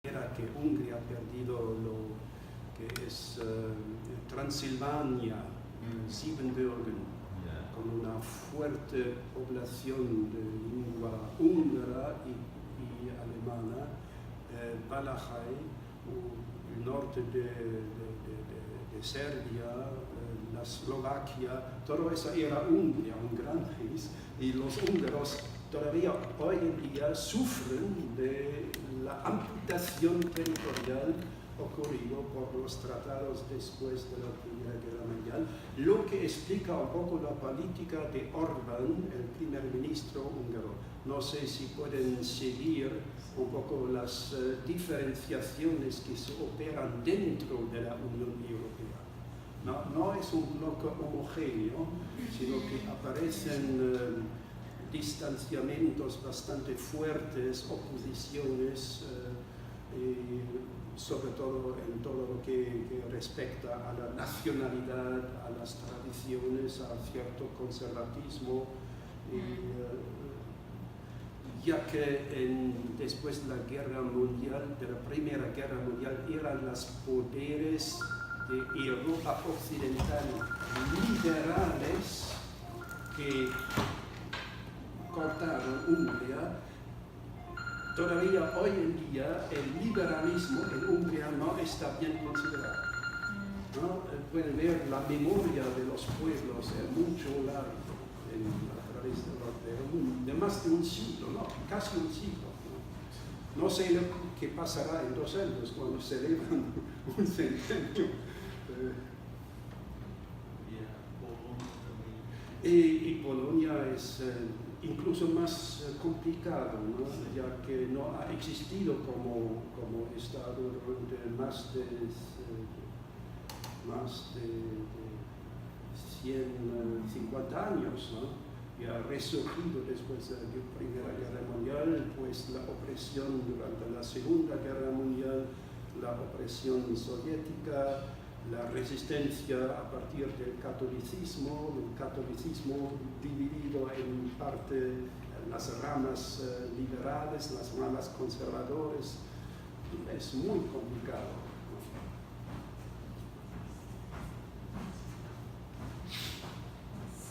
era que Hungría ha perdido lo que es Transilvania, Siebenbürgen, con una fuerte población de lengua húngara y alemana, Valachai, el norte de Serbia, la Eslovaquia, todo eso era Hungría, un gran país, y los húngaros todavía hoy en día sufren de la amputación territorial ocurrido por los tratados después de la Primera Guerra Mundial, lo que explica un poco la política de Orbán, el primer ministro húngaro. No sé si pueden seguir un poco las diferenciaciones que se operan dentro de la Unión Europea. No es un bloque homogéneo, sino que aparecen distanciamientos bastante fuertes, oposiciones, sobre todo en todo lo que respecta a la nacionalidad, a las tradiciones, a cierto conservatismo, ya que después de la Guerra Mundial, de la Primera Guerra Mundial, eran los poderes de Europa Occidental liberales que cortaron Hungría. Todavía hoy en día el liberalismo en Hungría no está bien considerado. ¿No? Pueden ver la memoria de los pueblos es mucho largo a través de más de un siglo, ¿no? Casi un siglo. No sé lo que pasará en 2 años cuando celebran un centenio. Y Polonia es incluso más complicado, ¿no? Ya que no ha existido como Estado durante más de 150 años, ¿no? Y ha resurgido después de la Primera Guerra Mundial, pues la opresión durante la Segunda Guerra Mundial, la opresión soviética, la resistencia a partir del catolicismo, el catolicismo dividido en parte las ramas liberales, las ramas conservadoras, es muy complicado.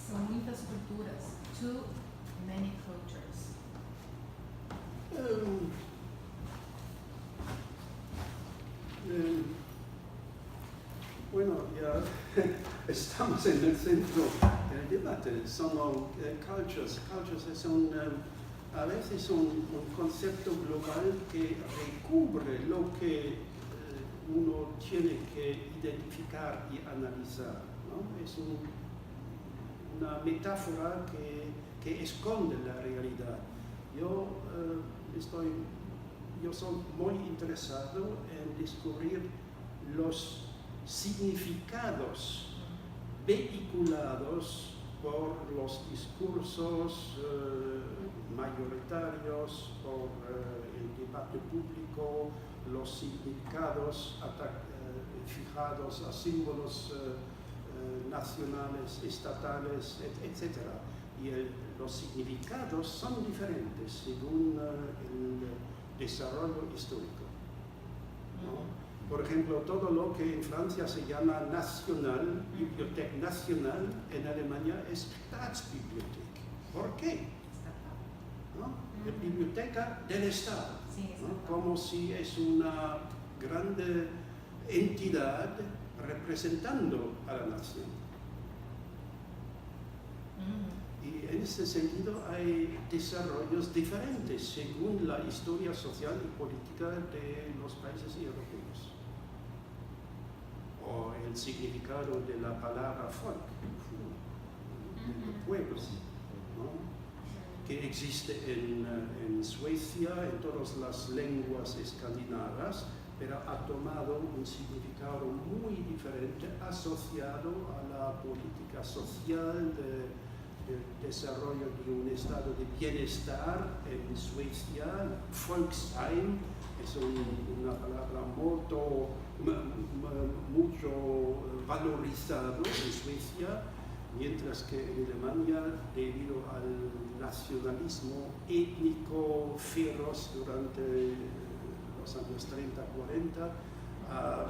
Son muitas culturas, too many cultures. Bueno, ya estamos en el centro del debate. Son cultures. Cultures a veces un concepto global que recubre lo que uno tiene que identificar y analizar, ¿no? Es una metáfora que esconde la realidad. Yo soy muy interesado en descubrir los significados vehiculados por los discursos mayoritarios, por el debate público, los significados fijados a símbolos nacionales, estatales, etc. Y los significados son diferentes según el desarrollo histórico, ¿no? Por ejemplo, todo lo que en Francia se llama nacional, Bibliothek Nacional, en Alemania es Staatsbibliothek. ¿Por qué? ¿No? La biblioteca del Estado, ¿no? Como si es una grande entidad representando a la nación. Y en ese sentido hay desarrollos diferentes según la historia social y política de los países europeos. O el significado de la palabra folk, de pueblos, ¿no? Que existe en Suecia, en todas las lenguas escandinavas, pero ha tomado un significado muy diferente asociado a la política social del desarrollo de un estado de bienestar. En Suecia, Volksheim es una palabra mucho valorizado en Suecia, mientras que en Alemania, debido al nacionalismo étnico feroz durante los años 30, 40, ha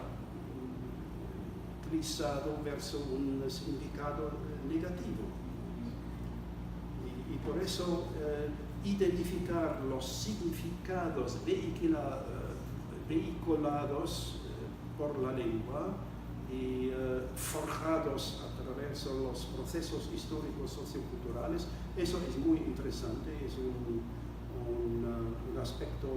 utilizado verso un significado negativo. Y por eso identificar los significados vehiculados por la lengua y forjados a través de los procesos históricos socioculturales, eso es muy interesante, es un aspecto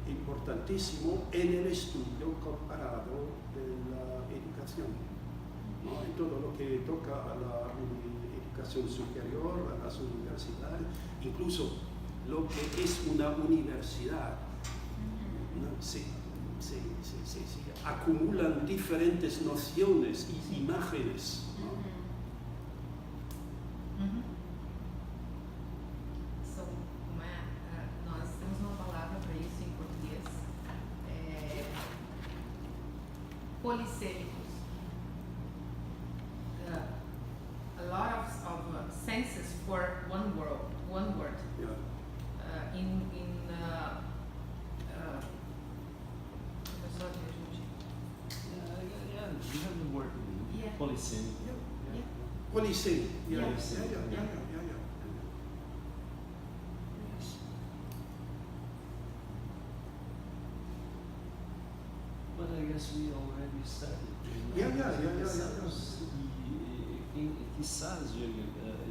importantísimo en el estudio comparado de la educación, ¿no? En todo lo que toca a la educación superior, a las universidades, incluso lo que es una universidad, ¿no? Se acumulan diferentes nociones y imágenes, ¿no? So, nós temos uma palavra para isso em português, polissêmicos. A lot of senses for one word. Yeah. Professor, me ajude. Yeah, you have the word Yeah. polysemic. Yeah. Polysemic. Yeah. Yeah. Yes. But I guess we already started. Yeah. E quizás,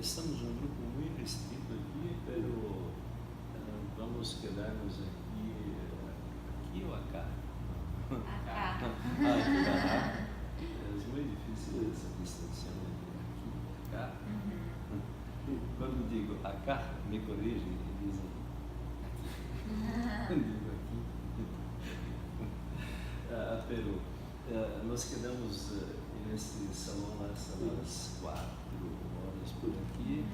estamos um grupo muito restrito aqui, pero vamos quedarnos aqui ou acá? Acá. Acá. É muito difícil essa distinção entre aqui e acá. Quando digo acá, me corrigem e dizem aqui. Quando digo aqui. Pero nós quedamos nesse salão lá, às 4 horas por aqui,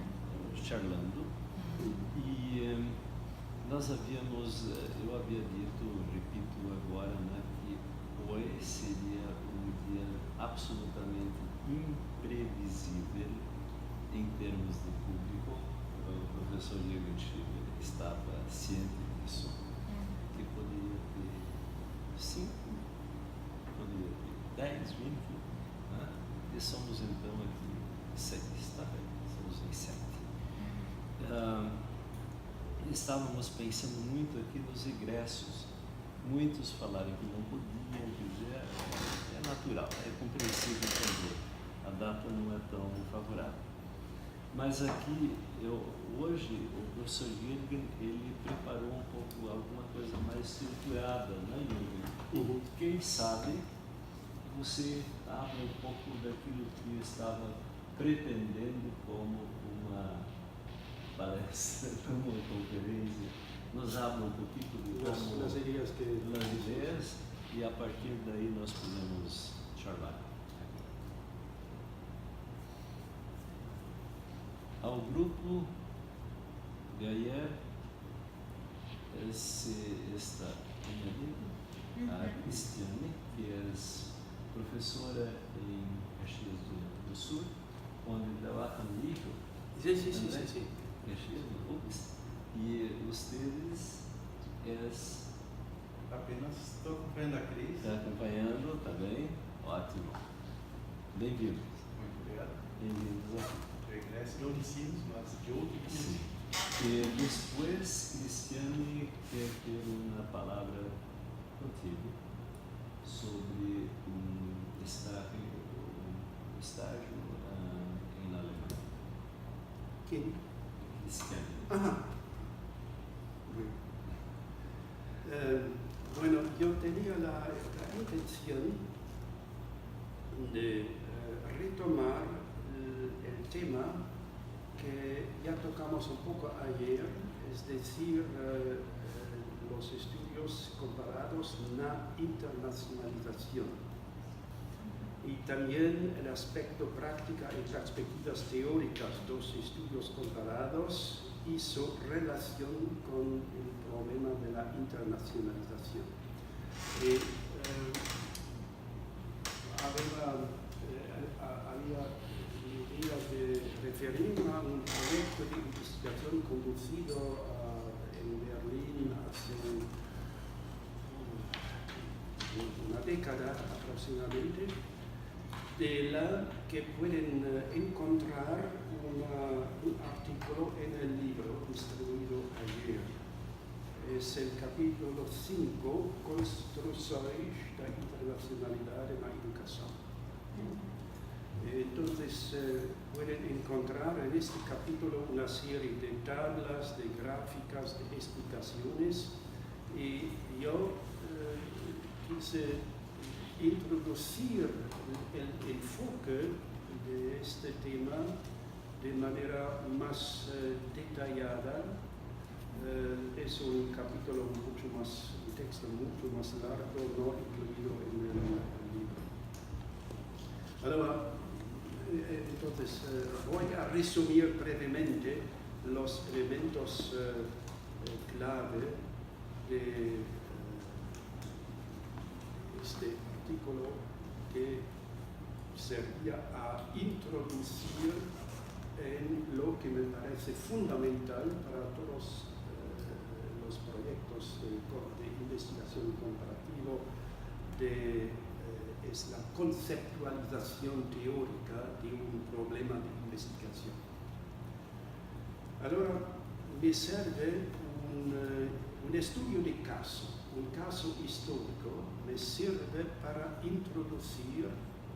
charlando. E nós eu havia dito, repito agora, né, que hoje seria um dia absolutamente imprevisível em termos de público. O professor Jürgen Schiller estava ciente disso, que poderia ter 5, poderia ter 10, 20, né? E somos então aqui 6, está bem, somos em 7. Estávamos pensando muito aqui nos egressos. Muitos falaram que não podiam, é natural, é compreensível também. A data não é tão favorável. Mas aqui, hoje, o professor Jürgen, ele preparou um pouco alguma coisa mais estruturada, né, Jürgen? Quem sabe você abre um pouco daquilo que estava pretendendo como uma palestra, como uma conferência, nos abre um pouquinho de como Las ideas e a partir daí nós podemos charlar. Ao grupo de ayer está añadido a Cristiane, que é professora em Caxias do Sul, onde trabalha comigo. Sí. Caxias do UPS. E ustedes Apenas estou acompanhando a Cris. Está acompanhando, está bem? Ótimo. Bem-vindos. Muito obrigado. Bem-vindos aqui. Eu ingresso de Unicinos, mas de outro curso. E depois, Cristiane quer ter uma palavra contigo sobre um estágio em Alemanha. ¿Quién? Cristiane. Ajá. Bueno, yo tenía la intención de retomar el tema que ya tocamos un poco ayer, es decir, los estudios comparados, la internacionalización. Y también el aspecto práctica y perspectivas teóricas de los estudios comparados y su relación con el problema de la internacionalización. Había idea de referirme a un proyecto de investigación conducido en Berlín hace una década aproximadamente, de la que pueden encontrar un artículo en el libro distribuido ayer. Es el capítulo 5, Construções da Internacionalidade na Educação. Entonces pueden encontrar en este capítulo una serie de tablas, de gráficas, de explicaciones, y yo quise introducir el enfoque de este tema de manera más detallada. Es un capítulo un texto mucho más largo, no incluido en el libro. Ahora, entonces, voy a resumir brevemente los elementos clave de este artículo que servía a introducir en lo que me parece fundamental para todos los proyectos de investigación comparativa, es la conceptualización teórica de un problema de investigación. Ahora, me sirve un estudio de caso, un caso histórico, me sirve para introducir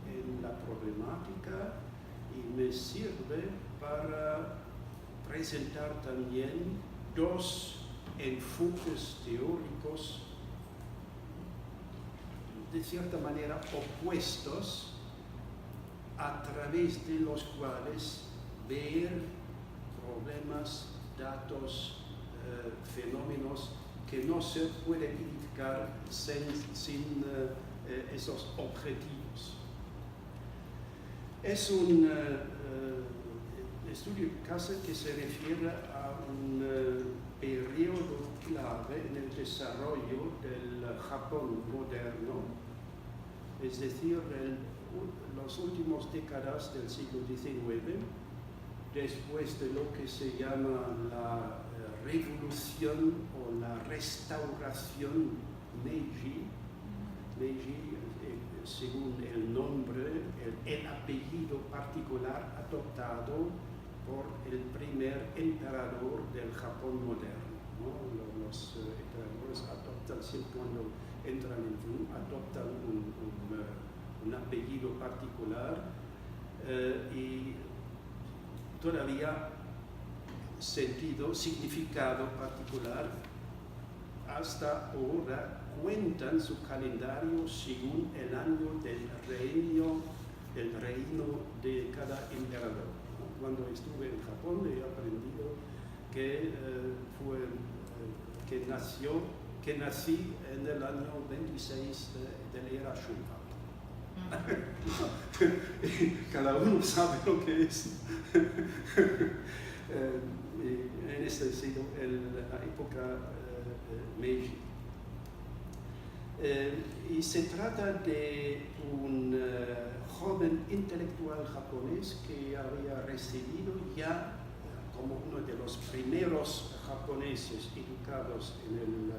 en la problemática y me sirve para presentar también dos enfoques teóricos de cierta manera opuestos, a través de los cuales ver problemas, datos, fenómenos que no se pueden identificar sin esos objetivos. Es un estudio de caso que se refiere a un periodo clave en el desarrollo del Japón moderno, es decir, las últimas décadas del siglo XIX, después de lo que se llama la revolución o la restauración Meiji. Meiji, según el nombre, el apellido particular adoptado por el primer emperador del Japón moderno, ¿no? Los emperadores adoptan, siempre cuando entran en Fu, adoptan un apellido particular y todavía significado particular. Hasta ahora cuentan su calendario según el año del reino de cada emperador. Cuando estuve en Japón he aprendido que nací en el año 26 de la era Shunpa. Cada uno sabe lo que es. En este siglo, la época Meiji. Y se trata de un joven intelectual japonés que había recibido ya como uno de los primeros japoneses educados en el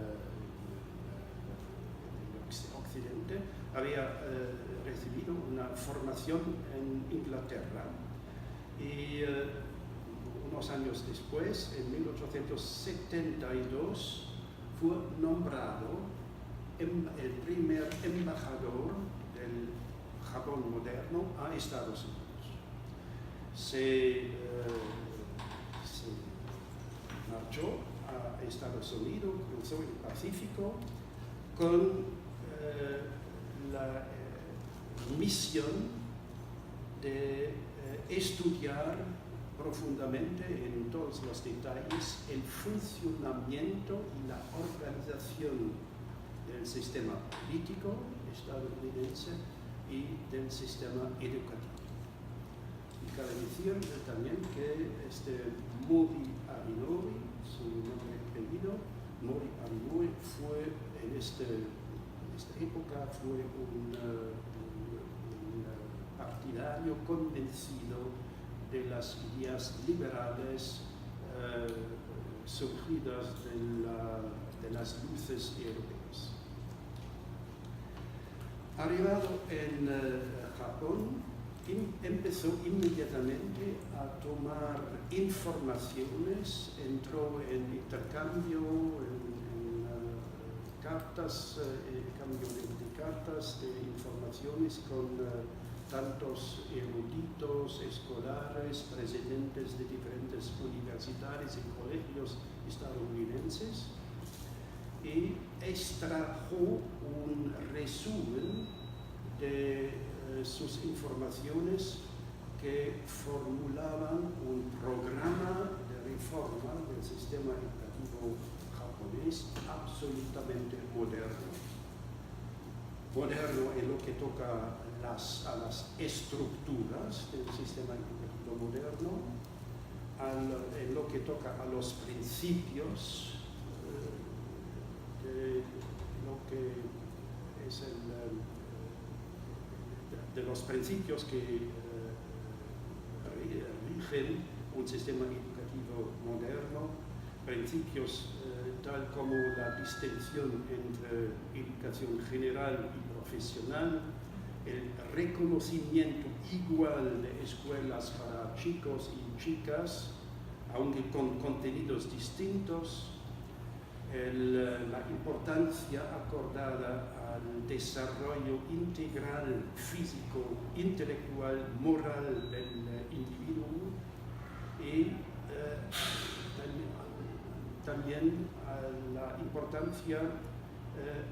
occidente, había recibido una formación en Inglaterra y unos años después, en 1872, fue nombrado el primer embajador del Japón moderno a Estados Unidos. Se marchó a Estados Unidos, cruzó el Pacífico con la misión de estudiar profundamente en todos los detalles el funcionamiento y la organización del sistema político estadounidense y del sistema educativo. Y cabe decir también que Mori Arinori, su nombre y apellido, Mori Arinori fue en esta época fue un partidario convencido de las ideas liberales surgidas de las luces europeas. Arribado en Japón, empezó inmediatamente a tomar informaciones, entró en intercambio, en cartas, cambio de cartas, de informaciones con tantos eruditos, escolares, presidentes de diferentes universidades y colegios estadounidenses, y extrajo un resumen de sus informaciones que formulaban un programa de reforma del sistema educativo japonés absolutamente moderno. Moderno en lo que toca a las estructuras del sistema educativo moderno, en lo que toca a los principios de lo que es de los principios que rigen un sistema educativo moderno, principios tal como la distinción entre educación general y profesional, el reconocimiento igual de escuelas para chicos y chicas, aunque con contenidos distintos, la importancia acordada al desarrollo integral, físico, intelectual, moral del individuo y también la importancia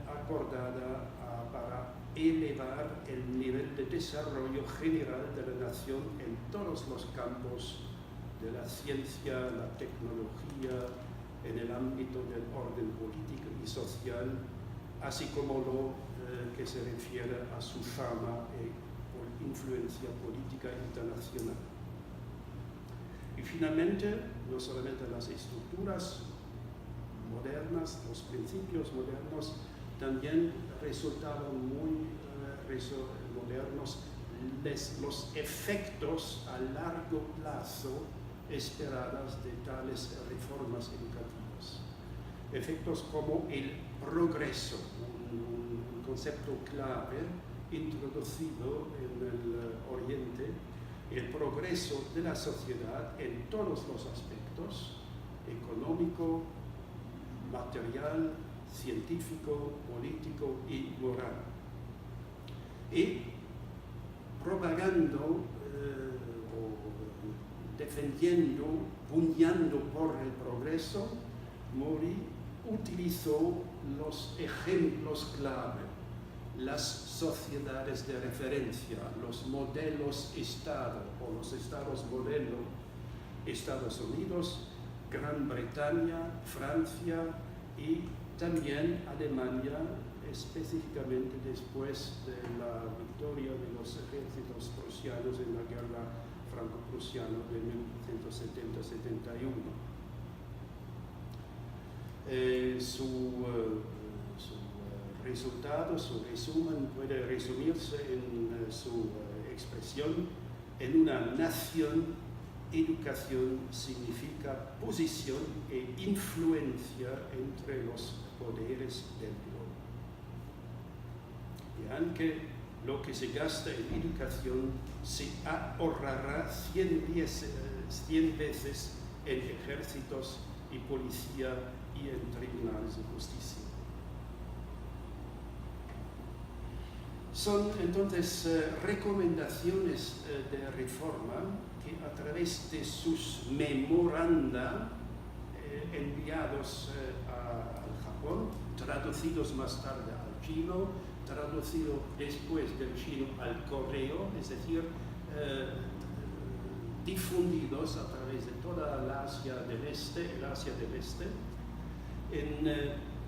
acordada para elevar el nivel de desarrollo general de la nación en todos los campos de la ciencia, la tecnología, en el ámbito del orden político y social, así como lo que se refiere a su fama y por influencia política internacional. Y finalmente, no solamente las estructuras modernas, los principios modernos, también resultaban muy modernos los efectos a largo plazo esperadas de tales reformas educativas. Efectos como el progreso, un concepto clave introducido en el Oriente, el progreso de la sociedad en todos los aspectos, económico, material, científico, político y moral. Y propagando defendiendo, pugnando por el progreso, Mori utilizó los ejemplos clave, las sociedades de referencia, los modelos Estado o los estados modelo, Estados Unidos, Gran Bretaña, Francia y también Alemania, específicamente después de la victoria de los ejércitos prusianos en la guerra franco-prusiana de 1970-71. Su resultado, su resumen puede resumirse en su expresión: en una nación, educación significa posición e influencia entre los poderes del globo. Y aunque lo que se gasta en educación se ahorrará 100 veces en ejércitos y policía y en tribunales de justicia. Son entonces recomendaciones de reforma que a través de sus memoranda enviados al Japón, traducidos más tarde al chino, traducido después del chino al correo, es decir, difundidos a través de toda el Asia del Este,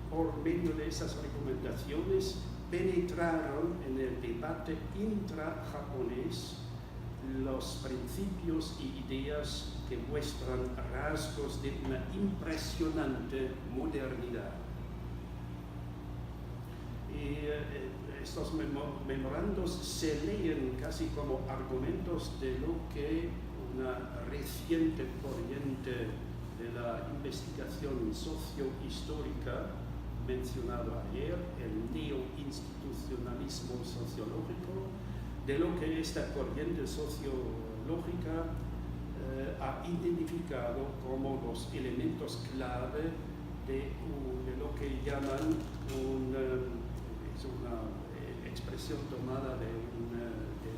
por medio de esas recomendaciones penetraron en el debate intra-japonés los principios y ideas que muestran rasgos de una impresionante modernidad. Y estos memorandos se leen casi como argumentos de lo que una reciente corriente de la investigación sociohistórica mencionado ayer, el neoinstitucionalismo realismo sociológico, de lo que esta corriente sociológica ha identificado como los elementos clave de lo que llaman es una expresión tomada del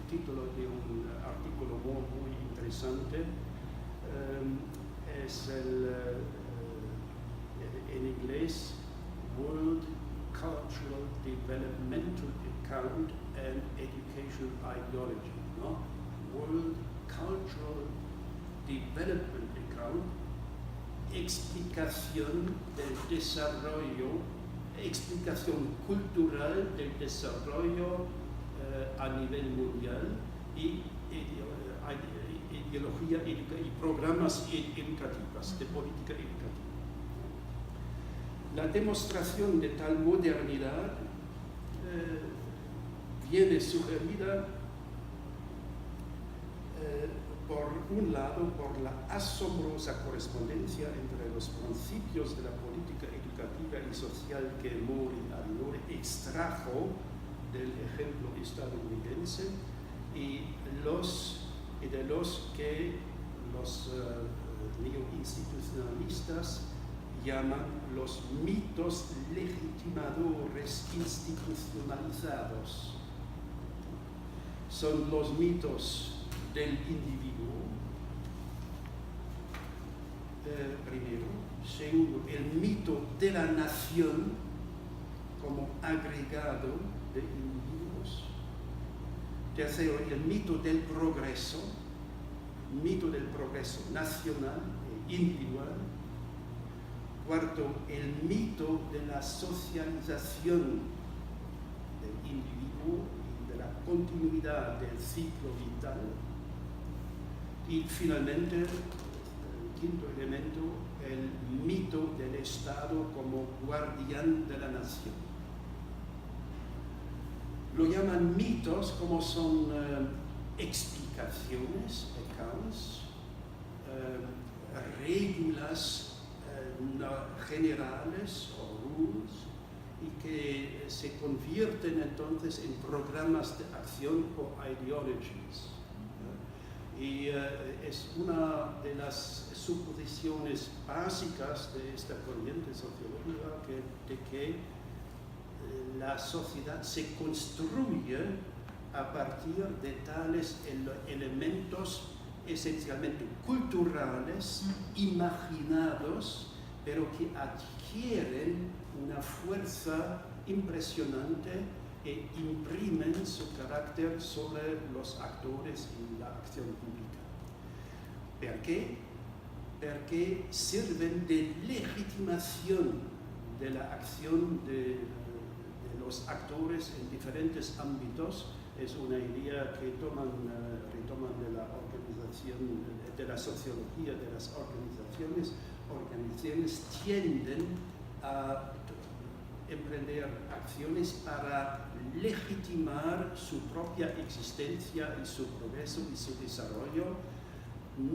título de un artículo muy interesante, es en inglés World Cultural Developmental Account and Educational Ideology, ¿no? World Cultural Development Account, explicación del desarrollo, explicación cultural del desarrollo a nivel mundial y ideología y programas educativos, de política educativa. La demostración de tal modernidad viene sugerida por un lado, por la asombrosa correspondencia entre los principios de la política educativa y social que Mori extrajo del ejemplo estadounidense y de los que los neoinstitucionalistas llaman los mitos legitimadores institucionalizados. Son los mitos del individuo, primero. Segundo, el mito de la nación como agregado de individuos. Tercero, el mito del progreso nacional e individual. Cuarto, el mito de la socialización del individuo y de la continuidad del ciclo vital. Y finalmente, el quinto elemento, el mito del Estado como guardián de la nación. Lo llaman mitos como son explicaciones, accounts, reglas generales o rules, y que se convierten entonces en programas de acción o ideologies. Y es una de las suposiciones básicas de esta corriente sociológica de que la sociedad se construye a partir de tales elementos esencialmente culturales, imaginados, pero que adquieren una fuerza impresionante e imprimen su carácter sobre los actores y la acción pública. ¿Por qué? Porque sirven de legitimación de la acción de los actores en diferentes ámbitos. Es una idea que retoman de la organización, de la sociología de las organizaciones. Organizaciones tienden a emprender acciones para legitimar su propia existencia y su progreso y su desarrollo,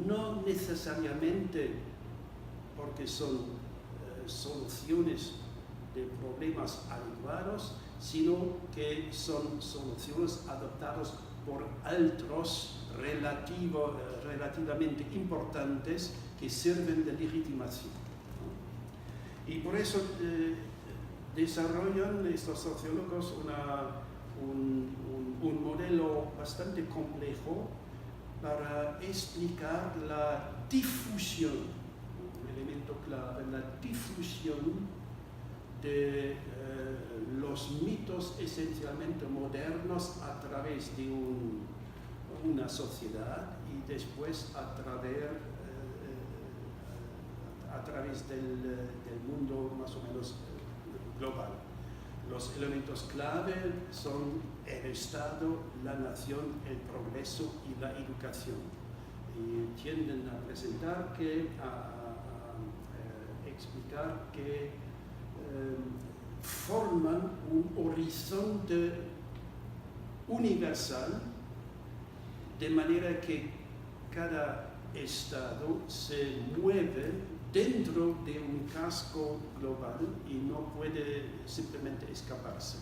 no necesariamente porque son soluciones de problemas adecuados, sino que son soluciones adoptadas por otros relativamente importantes que sirven de legitimación. Y por eso desarrollan estos sociólogos un modelo bastante complejo para explicar la difusión, un elemento clave, la difusión de los mitos esencialmente modernos a través de una sociedad y después a través del mundo más o menos global. Los elementos clave son el Estado, la nación, el progreso y la educación. Y tienden a presentar explicar que forman un horizonte universal, de manera que cada Estado se mueve dentro de un casco global y no puede simplemente escaparse.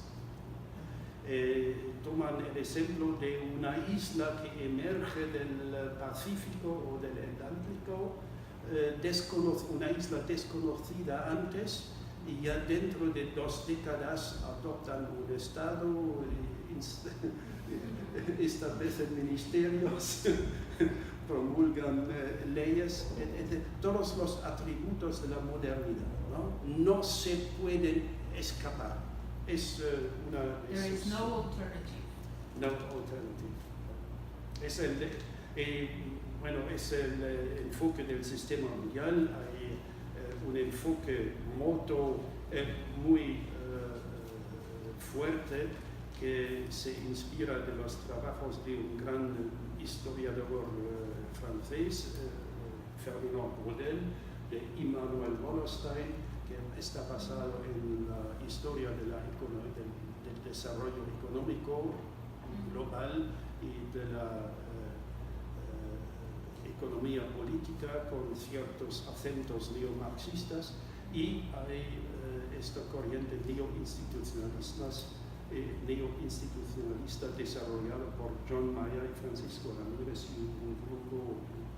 toman el ejemplo de una isla que emerge del Pacífico o del Atlántico, una isla desconocida antes, y ya dentro de 2 décadas adoptan un Estado, establecen ministerios, promulgan leyes, todos los atributos de la modernidad, no se pueden escapar. Es There is no alternative. No alternative. Es el enfoque del sistema mundial. Hay un enfoque muy fuerte que se inspira de los trabajos de un gran historiador francés, Ferdinand Braudel, de Immanuel Wallerstein, que está basado en la historia del desarrollo económico global y de la economía política con ciertos acentos neomarxistas, y hay esta corriente neoinstitucionalista desarrollada por John Mayer y Francisco Ramírez y un grupo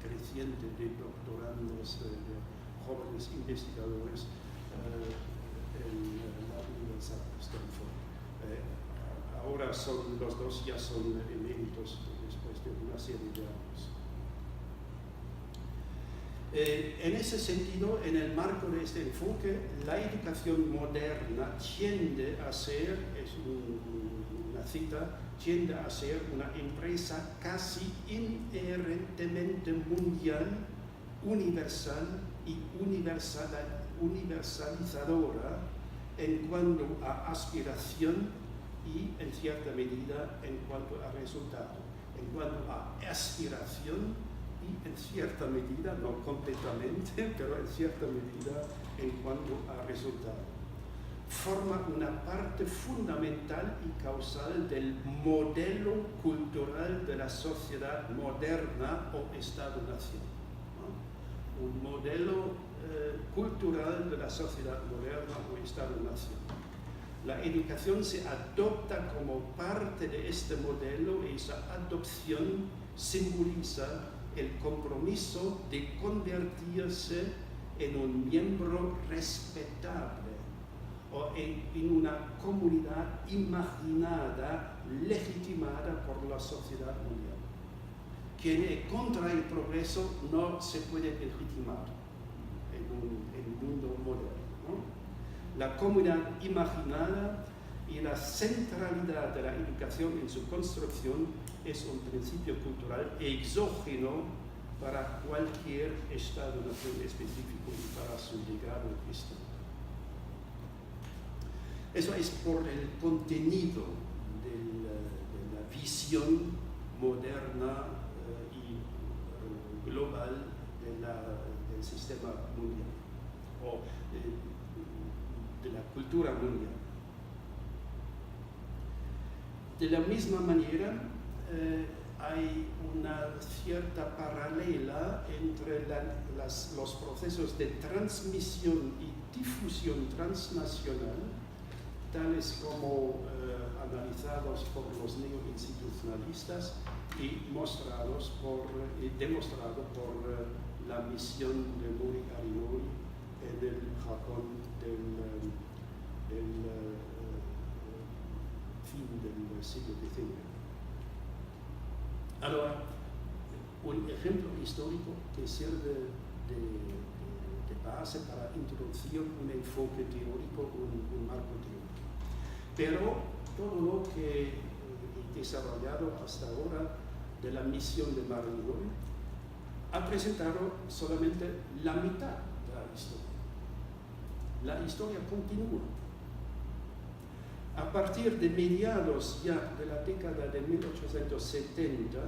creciente de doctorandos, de jóvenes investigadores en la Universidad de Stanford. Ahora los dos ya son eméritos después de una serie de años. En ese sentido, en el marco de este enfoque, la educación moderna tiende a ser, es una cita, tiende a ser una empresa casi inherentemente mundial, universal y universalizadora en cuanto a aspiración y, en cierta medida, en cuanto a resultado. En cuanto a aspiración y, en cierta medida, no completamente, pero en cierta medida, en cuanto a resultado. Forma una parte fundamental y causal del modelo cultural de la sociedad moderna o Estado-nación, ¿no? Un modelo cultural de la sociedad moderna o Estado-nación. La educación se adopta como parte de este modelo, y esa adopción simboliza el compromiso de convertirse en un miembro respetable o en una comunidad imaginada, legitimada por la sociedad mundial. Quien es contra el progreso no se puede legitimar en un mundo moderno, ¿no? La comunidad imaginada y la centralidad de la educación en su construcción es un principio cultural exógeno para cualquier Estado-nación específico y para su legado histórico. Eso es por el contenido de la visión moderna y global del sistema mundial, o de la cultura mundial. De la misma manera, hay una cierta paralela entre los procesos de transmisión y difusión transnacional, tales como analizados por los neoinstitucionalistas y demostrados por la misión de Mori Arimori en el Japón del fin del siglo XIX. Ahora, un ejemplo histórico que sirve de base para introducir un enfoque teórico, un marco teórico. Pero todo lo que he desarrollado hasta ahora de la misión de Marie-Laure ha presentado solamente la mitad de la historia. La historia continúa. A partir de mediados ya de la década de 1870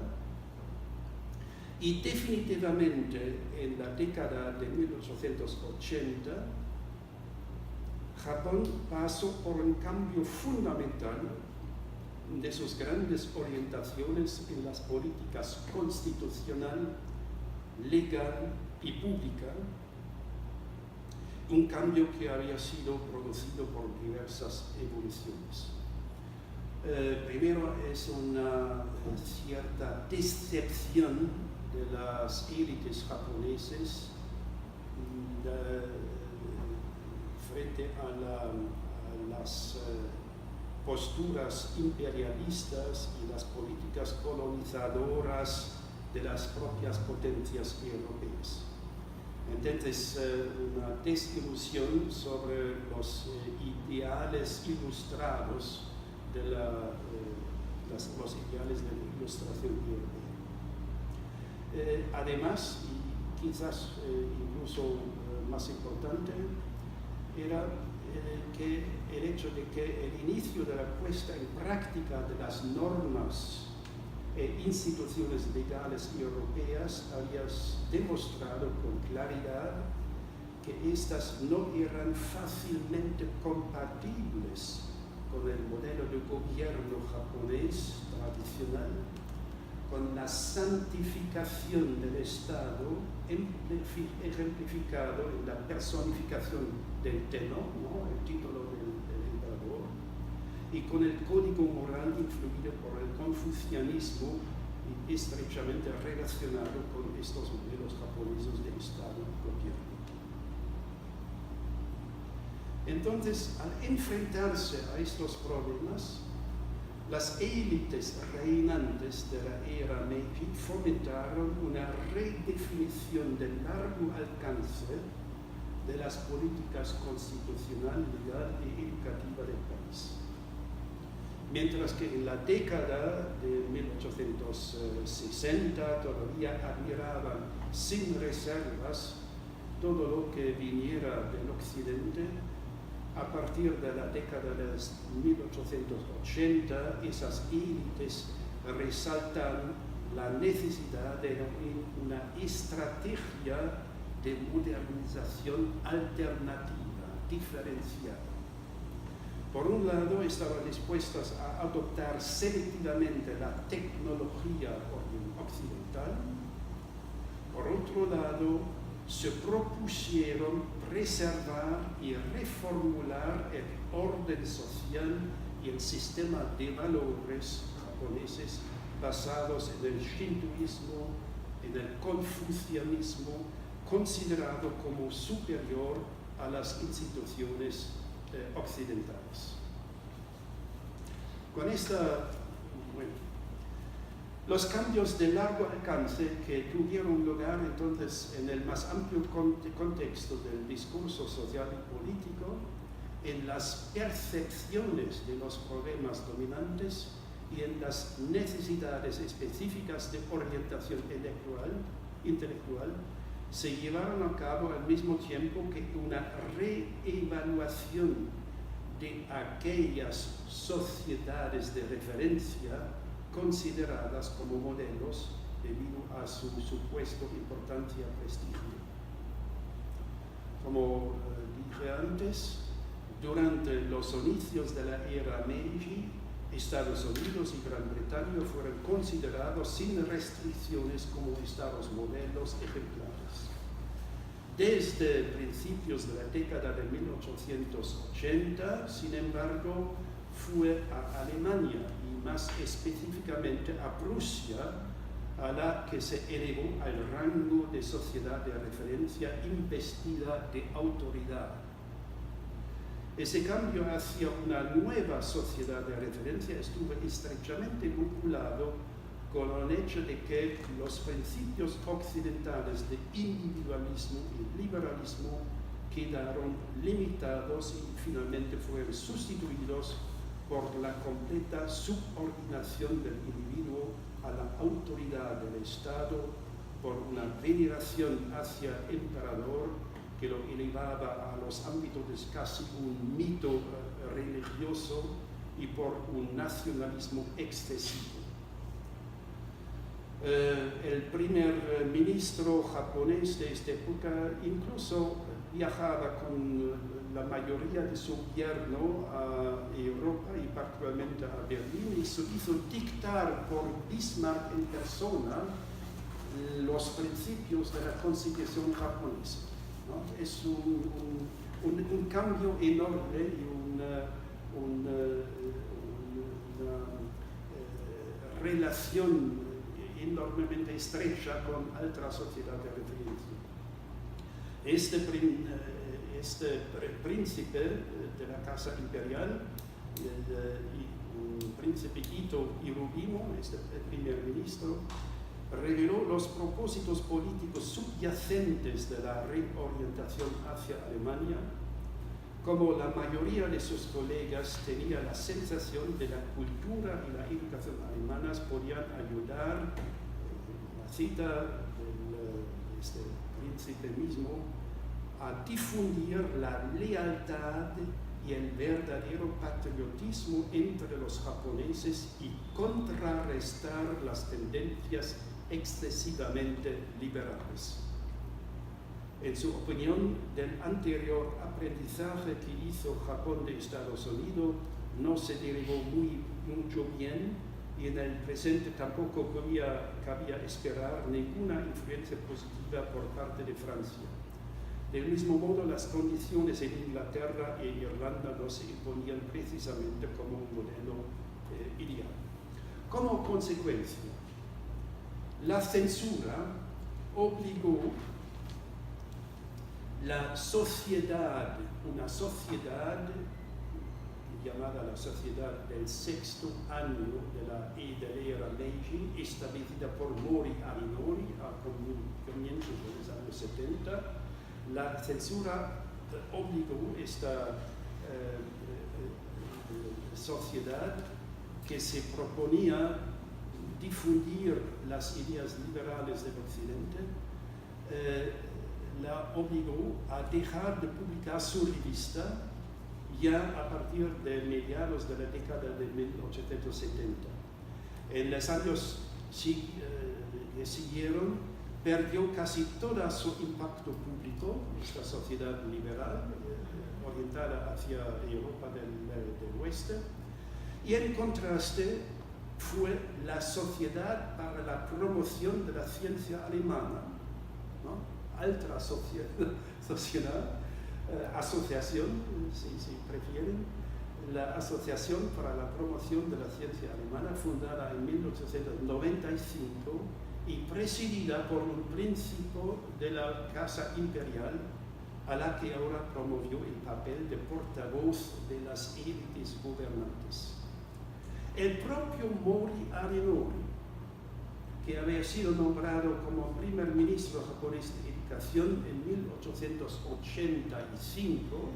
y definitivamente en la década de 1880, Japón pasó por un cambio fundamental de sus grandes orientaciones en las políticas constitucional, legal y pública, un cambio que había sido producido por diversas evoluciones. Primero es una cierta decepción de las élites japoneses frente a las posturas imperialistas y las políticas colonizadoras de las propias potencias europeas. Entonces, una desilusión sobre los ideales ilustrados de los ideales de la ilustración europea. Además, y quizás incluso más importante, era que el hecho de que el inicio de la puesta en práctica de las normas e instituciones legales europeas había demostrado con claridad que éstas no eran fácilmente compatibles con el modelo de gobierno japonés tradicional, con la santificación del Estado ejemplificado en la personificación del Tenno, ¿no?, el título del emperador, y con el código moral influido por el confucianismo y estrechamente relacionado con estos modelos japoneses de Estado y gobierno. Entonces, al enfrentarse a estos problemas, las élites reinantes de la era Meiji fomentaron una redefinición de largo alcance de las políticas constitucional, legal y educativa del país. Mientras que en la década de 1860 todavía admiraban sin reservas todo lo que viniera del occidente, a partir de la década de 1880, esas élites resaltan la necesidad de una estrategia de modernización alternativa, diferenciada. Por un lado, estaban dispuestas a adoptar selectivamente la tecnología occidental. Por otro lado, se propusieron preservar y reformular el orden social y el sistema de valores japoneses basados en el shintoísmo, en el confucianismo, considerado como superior a las instituciones occidentales. Con los cambios de largo alcance que tuvieron lugar entonces en el más amplio contexto del discurso social y político, en las percepciones de los problemas dominantes y en las necesidades específicas de orientación intelectual, se llevaron a cabo al mismo tiempo que una reevaluación de aquellas sociedades de referencia consideradas como modelos debido a su supuesto importancia y prestigio. Como dije antes, durante los inicios de la era Meiji, Estados Unidos y Gran Bretaña fueron considerados sin restricciones como estados modelos ejemplares. Desde principios de la década de 1880, sin embargo, fue a Alemania y más específicamente a Prusia a la que se elevó al rango de sociedad de referencia investida de autoridad. Ese cambio hacia una nueva sociedad de referencia estuvo estrechamente vinculado con el hecho de que los principios occidentales de individualismo y liberalismo quedaron limitados y finalmente fueron sustituidos por la completa subordinación del individuo a la autoridad del Estado, por una veneración hacia el emperador que lo elevaba a los ámbitos de casi un mito religioso y por un nacionalismo excesivo. El primer ministro japonés de esta época incluso viajaba con la mayoría de su gobierno a Europa y particularmente a Berlín y se hizo dictar por Bismarck en persona los principios de la Constitución japonesa, ¿no? Es un cambio enorme y una relación enormemente estrecha con otra sociedad de referencia. Este príncipe de la casa imperial, el príncipe Ito Hirobimo, el primer ministro, reveló los propósitos políticos subyacentes de la reorientación hacia Alemania. Como la mayoría de sus colegas tenía la sensación de la cultura y la educación alemanas podían ayudar, la cita de este príncipe mismo, a difundir la lealtad y el verdadero patriotismo entre los japoneses y contrarrestar las tendencias excesivamente liberales. En su opinión, del anterior aprendizaje que hizo Japón de Estados Unidos no se derivó mucho bien, y en el presente tampoco cabía esperar ninguna influencia positiva por parte de Francia. Del mismo modo, las condiciones en Inglaterra e Irlanda no se imponían precisamente como un modelo ideal. Como consecuencia, la censura obligó la sociedad, una sociedad llamada la sociedad del sexto año de la era Meiji, establecida por Mori Arinori a comienzos de los años 70. La censura obligó esta sociedad que se proponía difundir las ideas liberales del Occidente, la obligó a dejar de publicar su revista ya a partir de mediados de la década de 1870. En los años que siguieron, perdió casi todo su impacto público, esta sociedad liberal orientada hacia Europa del Oeste, y en contraste fue la Sociedad para la Promoción de la Ciencia Alemana, ¿no? Alta sociedad, asociación, si prefieren, la Asociación para la Promoción de la Ciencia Alemana, fundada en 1895 y presidida por un príncipe de la Casa Imperial, a la que ahora promovió el papel de portavoz de las élites gobernantes. El propio Mori Arinori, que había sido nombrado como primer ministro japonés de Educación en 1885,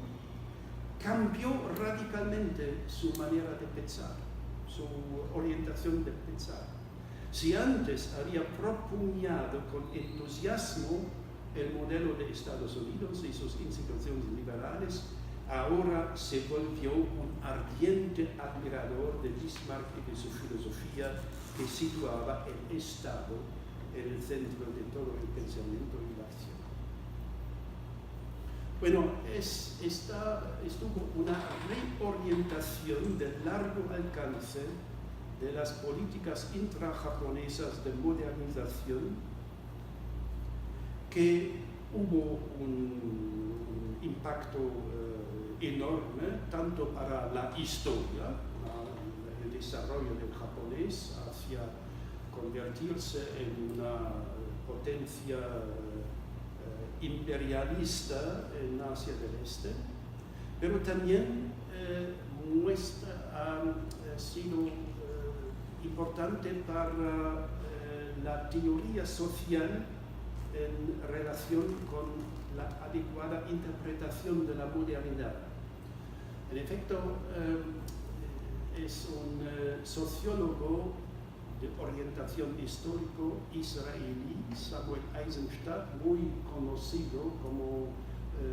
cambió radicalmente su manera de pensar, su orientación de pensar. Si antes había propugnado con entusiasmo el modelo de Estados Unidos y sus instituciones liberales, ahora se volvió un ardiente admirador de Bismarck y de su filosofía, que situaba el Estado en el centro de todo el pensamiento y la acción. Bueno, estuvo una reorientación de largo alcance de las políticas intrajaponesas de modernización, que hubo un impacto enorme tanto para la historia, el desarrollo del japonés hacia convertirse en una potencia imperialista en Asia del Este, pero también ha sido importante para la teoría social en relación con la adecuada interpretación de la modernidad. En efecto, es un sociólogo de orientación histórico israelí, Samuel Eisenstadt, muy conocido como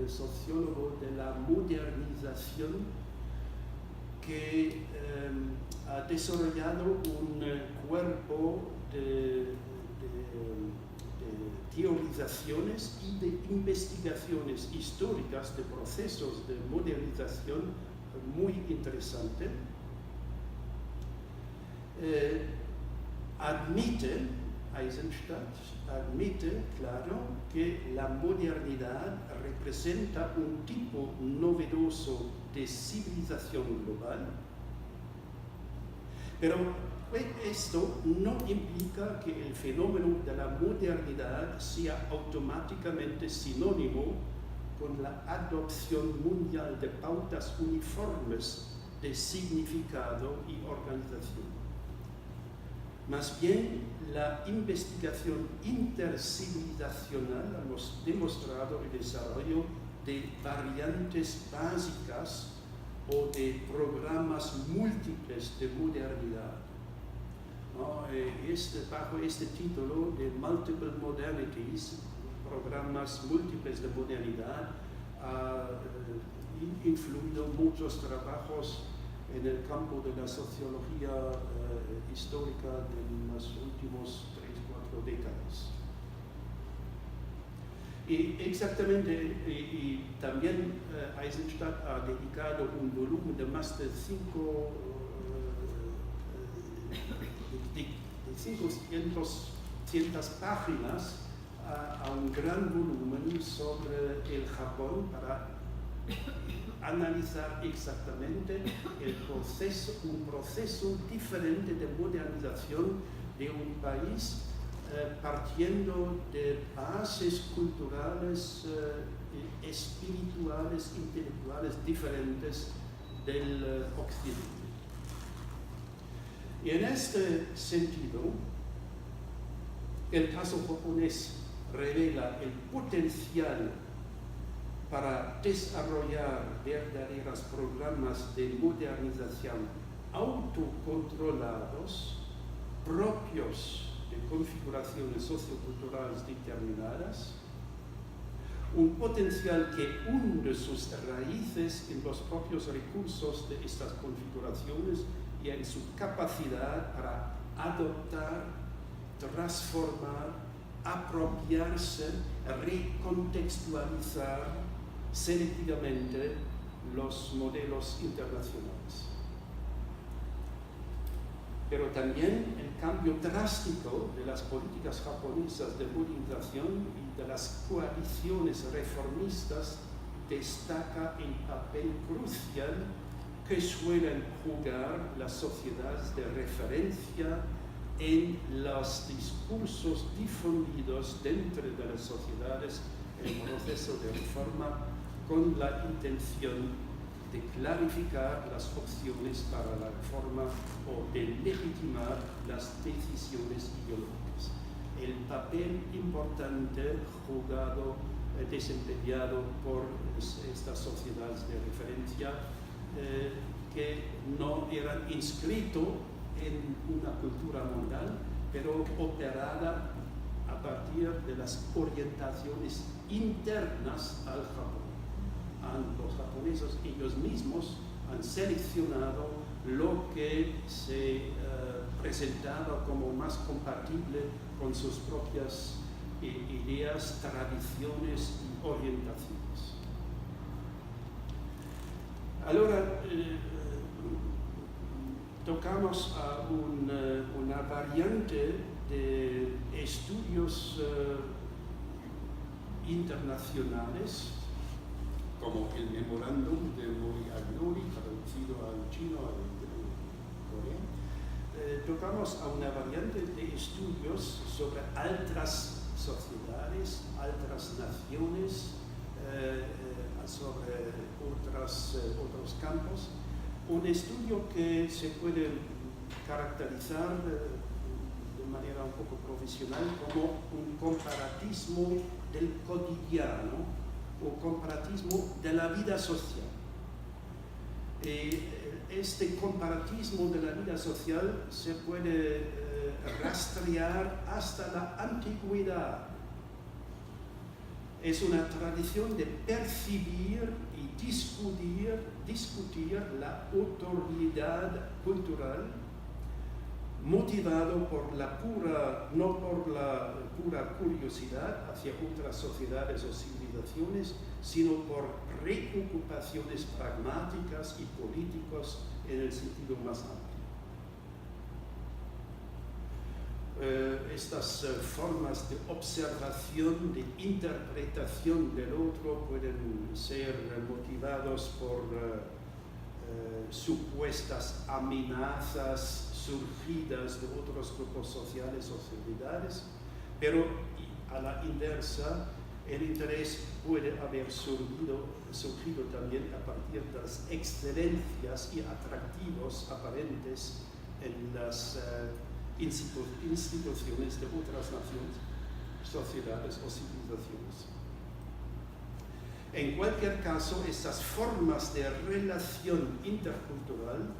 sociólogo de la modernización, que ha desarrollado un cuerpo de teorizaciones y de investigaciones históricas de procesos de modernización muy interesante. Eisenstadt admite, claro, que la modernidad representa un tipo novedoso de civilización global, pero Esto no implica que el fenómeno de la modernidad sea automáticamente sinónimo con la adopción mundial de pautas uniformes de significado y organización. Más bien, la investigación intercivilizacional ha demostrado el desarrollo de variantes básicas o de programas múltiples de modernidad. ¿No? Bajo este título de Multiple Modernities, programas múltiples de modernidad, ha influido muchos trabajos en el campo de la sociología histórica de las últimas 3-4 décadas. Y exactamente, y también Eisenstadt ha dedicado un volumen de más de 500 páginas a un gran volumen sobre el Japón para analizar exactamente un proceso diferente de modernización de un país, partiendo de bases culturales, espirituales, intelectuales diferentes del Occidente. Y en este sentido, el caso japonés revela el potencial para desarrollar verdaderos programas de modernización autocontrolados, propios de configuraciones socioculturales determinadas, un potencial que hunde sus raíces en los propios recursos de estas configuraciones y en su capacidad para adoptar, transformar, apropiarse, recontextualizar selectivamente los modelos internacionales. Pero también el cambio drástico de las políticas japonesas de modernización y de las coaliciones reformistas destaca el papel crucial que suelen jugar las sociedades de referencia en los discursos difundidos dentro de las sociedades en el proceso de reforma, con la intención de clarificar las opciones para la reforma o de legitimar las decisiones ideológicas. El papel importante desempeñado por estas sociedades de referencia que no eran inscritos en una cultura mundial, pero operada a partir de las orientaciones internas al Japón. Los japoneses ellos mismos han seleccionado lo que se presentaba como más compatible con sus propias ideas, tradiciones y orientaciones. Ahora, tocamos a una variante de estudios internacionales, como el memorándum de Mori-Agnoli, traducido al chino, al coreano. Tocamos a una variante de estudios sobre otras sociedades, otras naciones, sobre otros campos. Un estudio que se puede caracterizar de manera un poco profesional como un comparatismo del cotidiano o comparatismo de la vida social. Este comparatismo de la vida social se puede rastrear hasta la antigüedad. Es una tradición de percibir y discutir la autoridad cultural, motivado no por la pura curiosidad hacia otras sociedades o civilizaciones, sino por preocupaciones pragmáticas y políticas en el sentido más amplio. Estas formas de observación, de interpretación del otro pueden ser motivados por supuestas amenazas surgidas de otros grupos sociales o celulares, pero a la inversa, el interés puede haber surgido también a partir de las excelencias y atractivos aparentes en las instituciones de otras naciones, sociedades o civilizaciones. En cualquier caso, estas formas de relación intercultural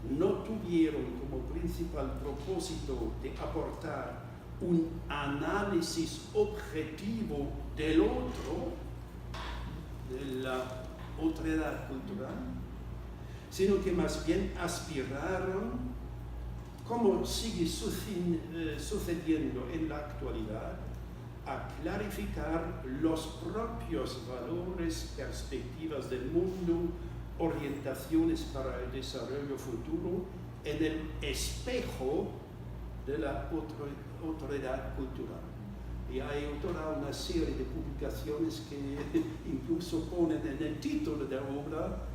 no tuvieron como principal propósito de aportar un análisis objetivo del otro, de la otredad cultural, sino que más bien aspiraron, como sigue sucediendo en la actualidad, a clarificar los propios valores, perspectivas del mundo, orientaciones para el desarrollo futuro en el espejo de la otredad cultural. Y hay toda una serie de publicaciones que incluso ponen en el título de la obra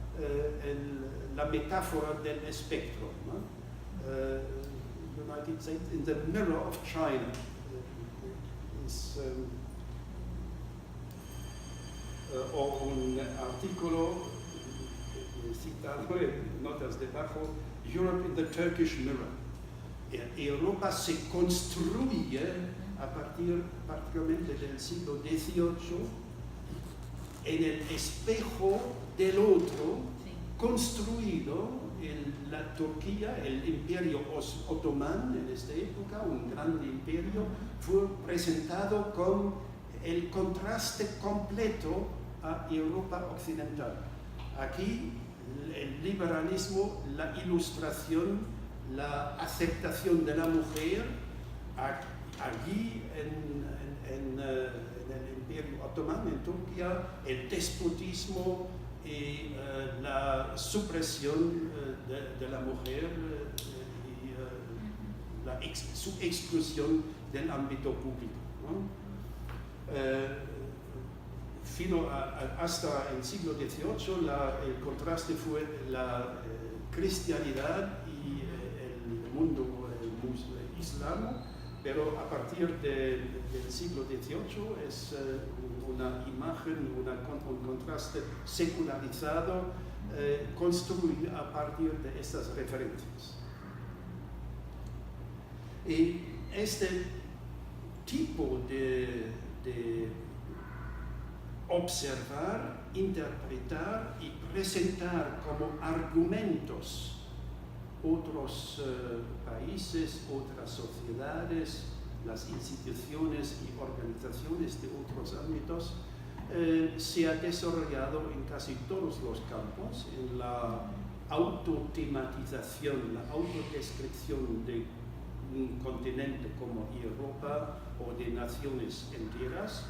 la metáfora del espectro, ¿no? United States in the Mirror of China. O un artículo citado en notas debajo, Europe in the Turkish Mirror. Europa se construye a partir particularmente del siglo XVIII en el espejo del otro, construido en la Turquía, el imperio otomán en esta época, un gran imperio, fue presentado con el contraste completo a Europa occidental. Aquí el liberalismo, la ilustración, la aceptación de la mujer, allí en el imperio otomán, en Turquía, el despotismo y la supresión de la mujer y su exclusión del ámbito público, ¿no? Hasta el siglo XVIII el contraste fue la cristianidad y el mundo islam, pero a partir del siglo XVIII es una imagen, un contraste secularizado construido a partir de estas referencias. Y este tipo de observar, interpretar y presentar como argumentos otros países, otras sociedades, las instituciones y organizaciones de otros ámbitos, se ha desarrollado en casi todos los campos, en la autotematización, la autodescripción de un continente como Europa o de naciones enteras,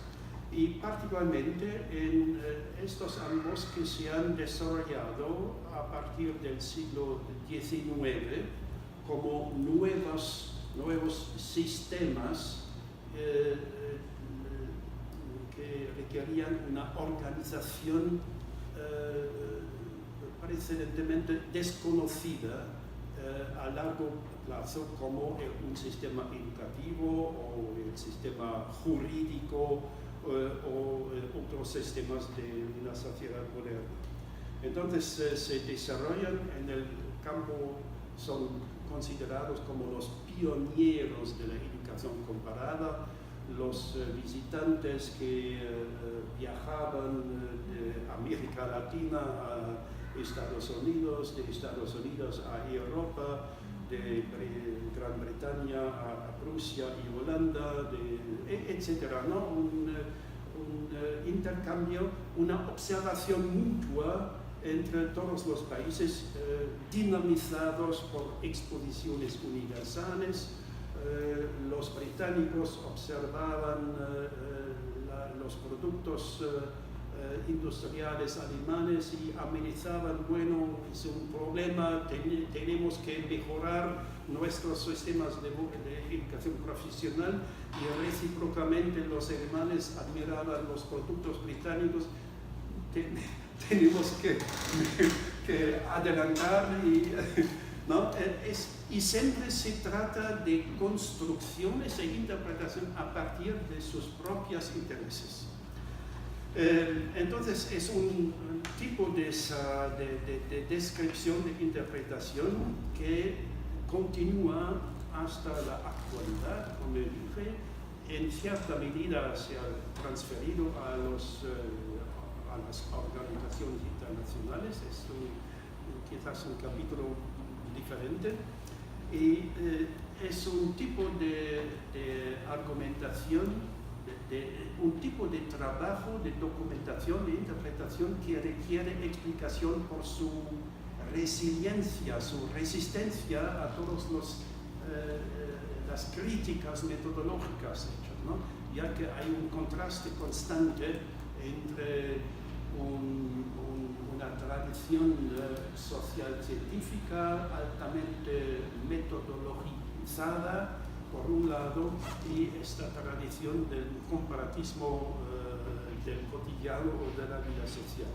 y particularmente en estos ambos que se han desarrollado a partir del siglo XIX como nuevos sistemas que requerían una organización precedentemente desconocida a largo plazo, como un sistema educativo o el sistema jurídico o otros sistemas de una sociedad moderna. Entonces se desarrollan en el campo, son considerados como los pioneros de la educación comparada, los visitantes que viajaban de América Latina a Estados Unidos, de Estados Unidos a Europa, de Gran Bretaña a Prusia y Holanda, etcétera, ¿no? Un intercambio, una observación mutua entre todos los países, dinamizados por exposiciones universales. Los británicos observaban los productos industriales alemanes y amenizaban, bueno, es un problema, tenemos que mejorar nuestros sistemas de educación profesional, y recíprocamente los alemanes admiraban los productos británicos. Tenemos que adelantar y ¿no? Y siempre se trata de construcciones e interpretación a partir de sus propios intereses. Entonces es un tipo de descripción, de interpretación que continúa hasta la actualidad, como dije. En cierta medida se ha transferido a las organizaciones internacionales. Es quizás un capítulo diferente. Y es un tipo de argumentación, un tipo de trabajo, de documentación, de interpretación que requiere explicación por su resiliencia, su resistencia a todas las críticas metodológicas hechas, ¿no? Ya que hay un contraste constante entre una tradición social científica altamente metodologizada por un lado y esta tradición del comparatismo del cotidiano o de la vida social.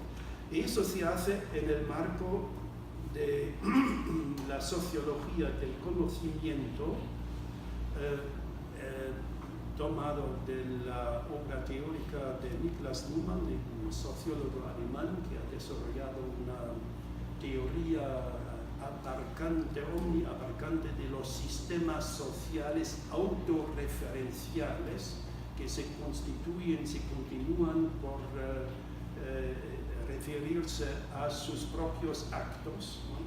Y eso se hace en el marco de la sociología del conocimiento, tomado de la obra teórica de Niklas Luhmann, un sociólogo alemán que ha desarrollado una teoría abarcante de los sistemas sociales autorreferenciales que se constituyen, se continúan por referirse a sus propios actos, ¿no?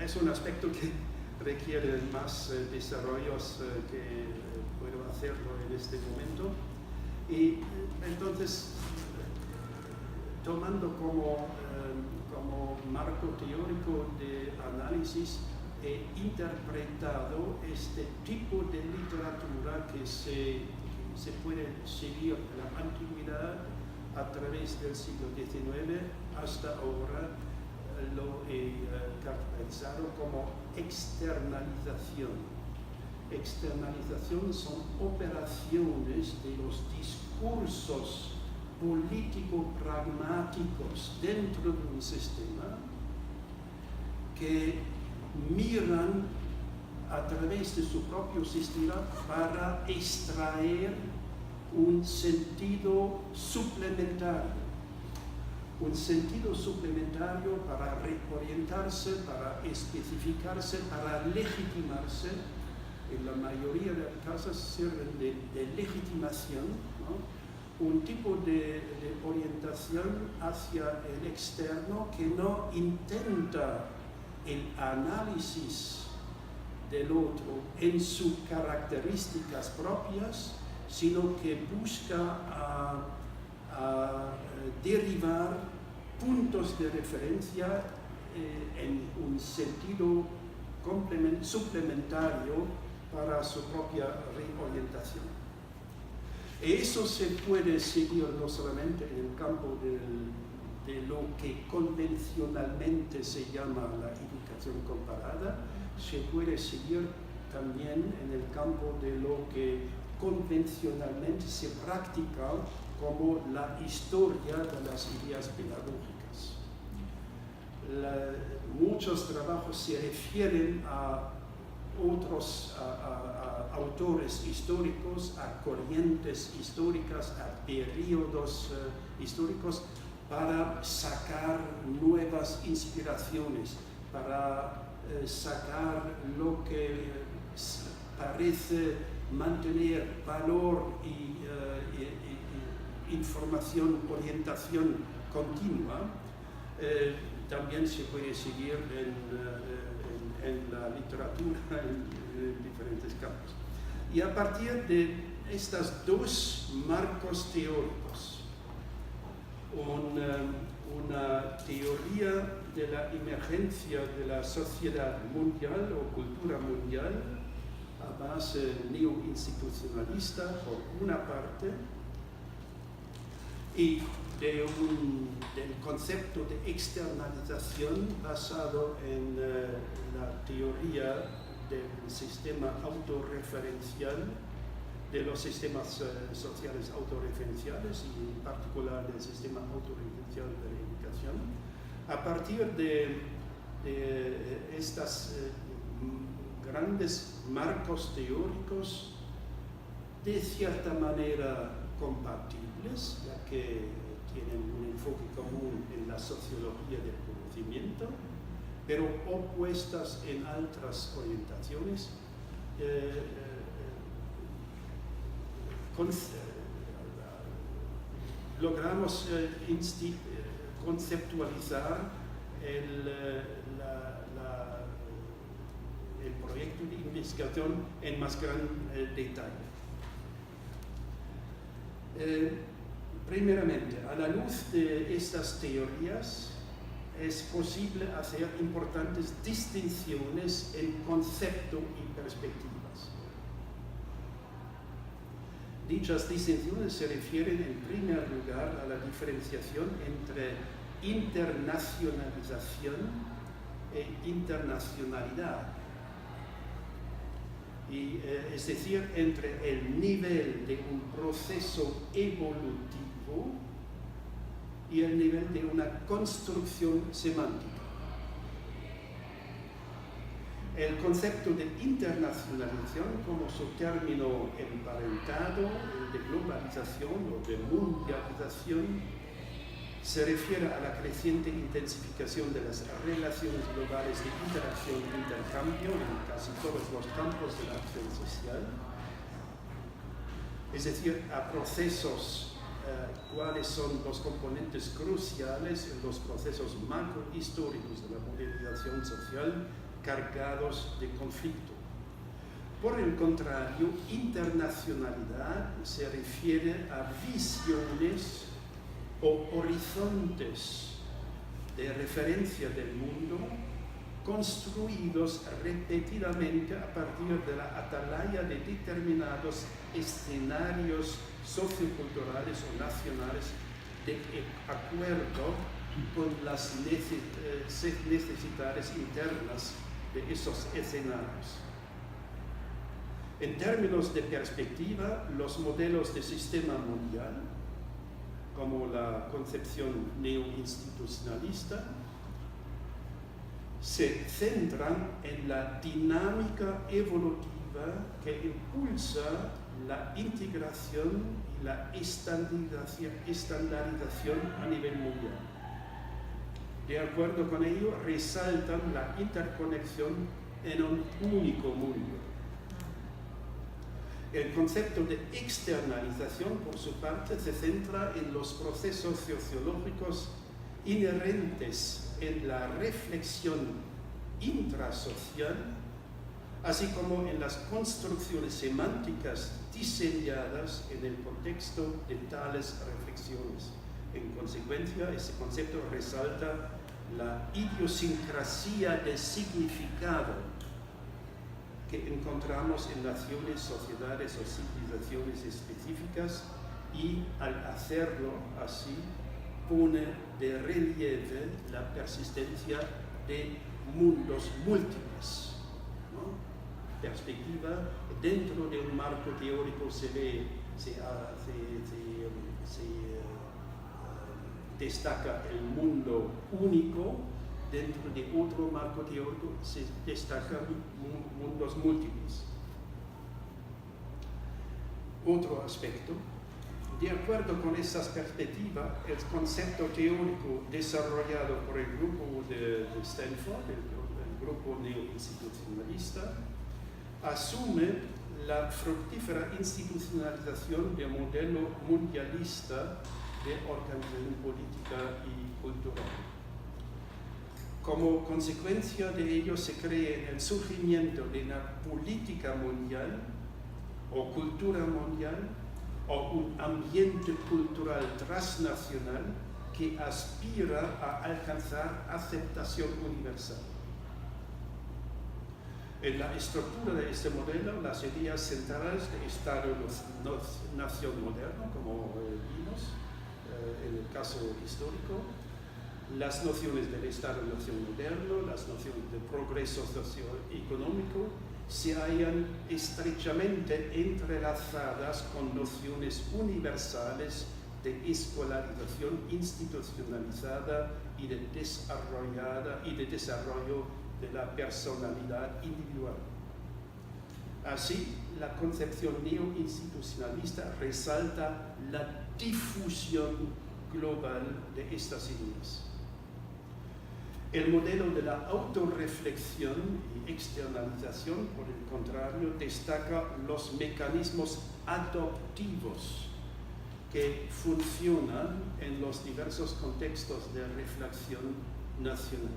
Es un aspecto que requiere más desarrollos que puedo hacerlo en este momento. Y entonces, tomando como marco teórico de análisis, he interpretado este tipo de literatura que se puede seguir en la antigüedad a través del siglo XIX hasta ahora. Lo he caracterizado como externalización. Externalización son operaciones de los discursos político-pragmáticos dentro de un sistema que miran a través de su propio sistema para extraer un sentido suplementario. Un sentido suplementario para reorientarse, para especificarse, para legitimarse. En la mayoría de los casos sirven de legitimación, ¿no? Un tipo de orientación hacia el externo que no intenta el análisis del otro en sus características propias, sino que busca derivar puntos de referencia en un sentido suplementario para su propia reorientación. Eso se puede seguir no solamente en el campo de lo que convencionalmente se llama la educación comparada, se puede seguir también en el campo de lo que convencionalmente se practica como la historia de las ideas pedagógicas. Muchos trabajos se refieren a otros autores históricos, a corrientes históricas, a periodos históricos, para sacar nuevas inspiraciones, para sacar lo que parece mantener valor y información, orientación continua. También se puede seguir en la literatura en diferentes campos. Y a partir de estos dos marcos teóricos, una teoría de la emergencia de la sociedad mundial o cultura mundial a base neoinstitucionalista por una parte, y del concepto de externalización basado en la teoría del sistema autorreferencial, de los sistemas sociales autorreferenciales y en particular del sistema autorreferencial de la educación, a partir de estos grandes marcos teóricos de cierta manera compatibles, ya que tienen un enfoque común en la sociología del conocimiento, pero opuestas en otras orientaciones, logramos conceptualizar el proyecto de investigación en más gran detalle. Primeramente, a la luz de estas teorías, es posible hacer importantes distinciones en concepto y perspectivas. Dichas distinciones se refieren en primer lugar a la diferenciación entre internacionalización e internacionalidad, es decir, entre el nivel de un proceso evolutivo y el nivel de una construcción semántica. El concepto de internacionalización, como su término emparentado, el de globalización o de mundialización, se refiere a la creciente intensificación de las relaciones globales de interacción e intercambio en casi todos los campos de la acción social, es decir, a procesos cuáles son los componentes cruciales en los procesos macrohistóricos de la modernización social cargados de conflicto. Por el contrario, internacionalidad se refiere a visiones o horizontes de referencia del mundo construidos repetidamente a partir de la atalaya de determinados escenarios socioculturales o nacionales de acuerdo con las necesidades internas de esos escenarios. En términos de perspectiva, los modelos de sistema mundial, como la concepción neoinstitucionalista, se centran en la dinámica evolutiva que impulsa la integración y la estandarización a nivel mundial. De acuerdo con ello, resaltan la interconexión en un único mundo. El concepto de externalización, por su parte, se centra en los procesos sociológicos inherentes en la reflexión intrasocial, así como en las construcciones semánticas diseñadas en el contexto de tales reflexiones. En consecuencia, este concepto resalta la idiosincrasia de significado que encontramos en naciones, sociedades o civilizaciones específicas, y al hacerlo así pone de relieve la persistencia de mundos múltiples, ¿no? Perspectiva dentro de un marco teórico se destaca el mundo único. Dentro de otro marco teórico se destacan mundos múltiples. Otro aspecto, de acuerdo con estas perspectivas, el concepto teórico desarrollado por el grupo de Stanford, el grupo neoinstitucionalista, asume la fructífera institucionalización del modelo mundialista de organización política y cultural. Como consecuencia de ello se cree el surgimiento de una política mundial o cultura mundial o un ambiente cultural transnacional que aspira a alcanzar aceptación universal. En la estructura de este modelo, las ideas centrales de Estado-nación moderno, como vimos en el caso histórico, las nociones del Estado-nación moderno, las nociones de progreso socioeconómico, se hallan estrechamente entrelazadas con nociones universales de escolarización institucionalizada y de desarrollo de la personalidad individual. Así, la concepción neoinstitucionalista resalta la difusión global de estas ideas. El modelo de la autorreflexión y externalización, por el contrario, destaca los mecanismos adoptivos que funcionan en los diversos contextos de reflexión nacional.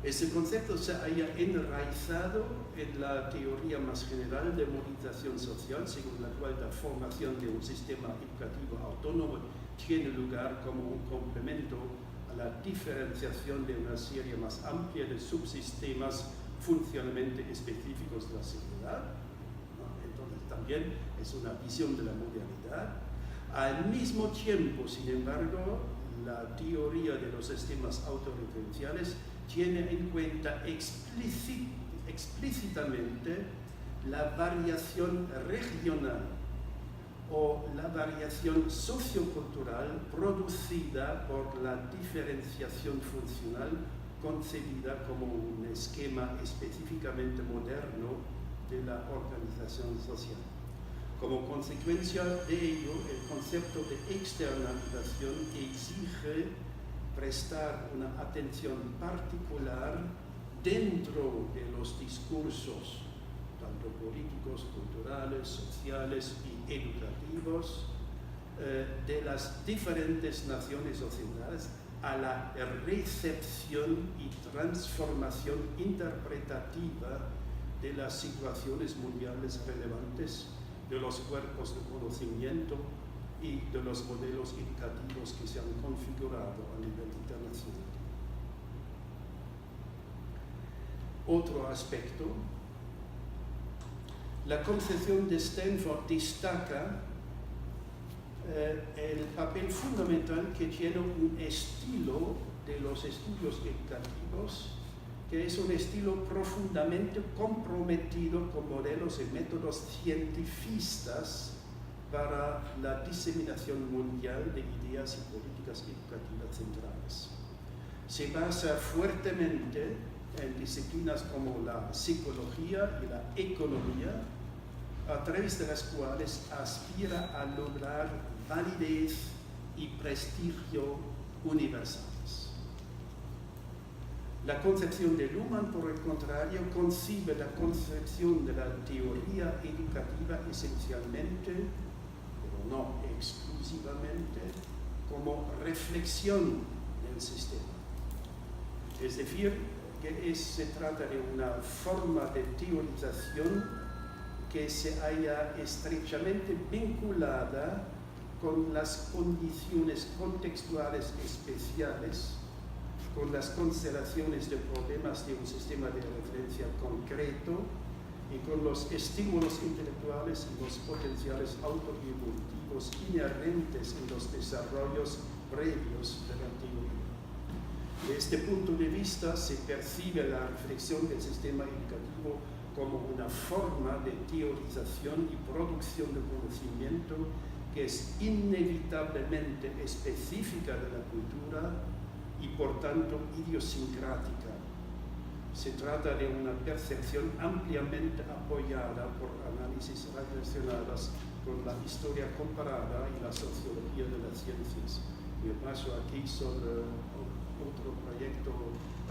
Ese concepto se haya enraizado en la teoría más general de movilización social, según la cual la formación de un sistema educativo autónomo tiene lugar como un complemento a la diferenciación de una serie más amplia de subsistemas funcionalmente específicos de la sociedad. Entonces también es una visión de la modernidad. Al mismo tiempo, sin embargo, la teoría de los sistemas autorreferenciales tiene en cuenta explícitamente la variación regional o la variación sociocultural producida por la diferenciación funcional concebida como un esquema específicamente moderno de la organización social. Como consecuencia de ello, el concepto de externalización exige prestar una atención particular dentro de los discursos, tanto políticos, culturales, sociales y educativos, de las diferentes naciones occidentales a la recepción y transformación interpretativa de las situaciones mundiales relevantes, de los cuerpos de conocimiento y de los modelos educativos que se han configurado a nivel internacional. Otro aspecto, la concepción de Stanford destaca el papel fundamental que tiene un estilo de los estudios educativos, que es un estilo profundamente comprometido con modelos y métodos cientifistas para la diseminación mundial de ideas y políticas educativas centrales. Se basa fuertemente en disciplinas como la psicología y la economía, a través de las cuales aspira a lograr validez y prestigio universales. La concepción de Luhmann, por el contrario, concibe la concepción de la teoría educativa esencialmente, pero no exclusivamente, como reflexión del sistema. Es decir, que se trata de una forma de teorización que se halla estrechamente vinculada con las condiciones contextuales especiales, con las consideraciones de problemas de un sistema de referencia concreto y con los estímulos intelectuales y los potenciales autoevolutivos inherentes en los desarrollos previos de la teoría. De este punto de vista se percibe la reflexión del sistema educativo como una forma de teorización y producción de conocimiento que es inevitablemente específica de la cultura y por tanto idiosincrática. Se trata de una percepción ampliamente apoyada por análisis relacionados con la historia comparada y la sociología de las ciencias. Me paso aquí sobre otro proyecto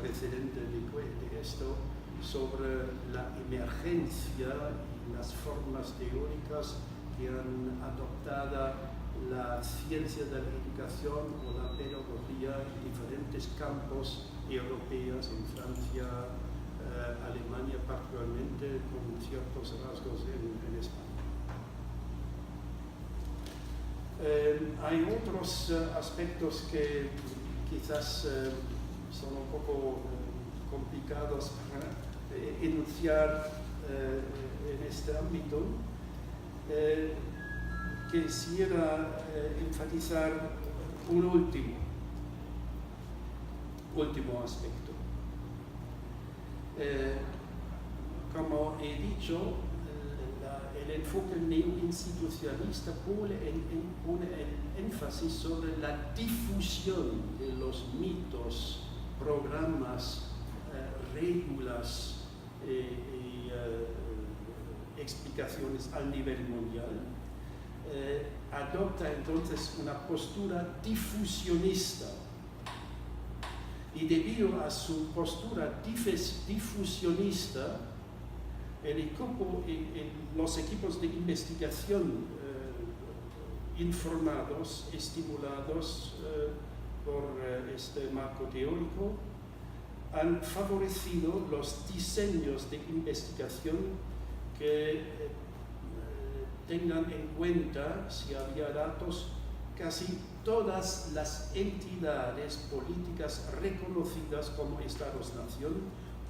precedente de esto, sobre la emergencia y las formas teóricas que han adoptado la ciencia de la educación o la pedagogía en diferentes campos europeos, en Francia, Alemania particularmente, con ciertos rasgos en España. Hay otros aspectos que quizás son un poco complicados para enunciar en este ámbito. Quisiera enfatizar un último aspecto. Como he dicho, el enfoque neoinstitucionalista pone el énfasis sobre la difusión de los mitos, programas, reglas y explicaciones al nivel mundial. Adopta entonces una postura difusionista. Y debido a su postura difusionista, los equipos de investigación informados, estimulados por este marco teórico, han favorecido los diseños de investigación que tengan en cuenta, si había datos, casi todas las entidades políticas reconocidas como Estados-nación,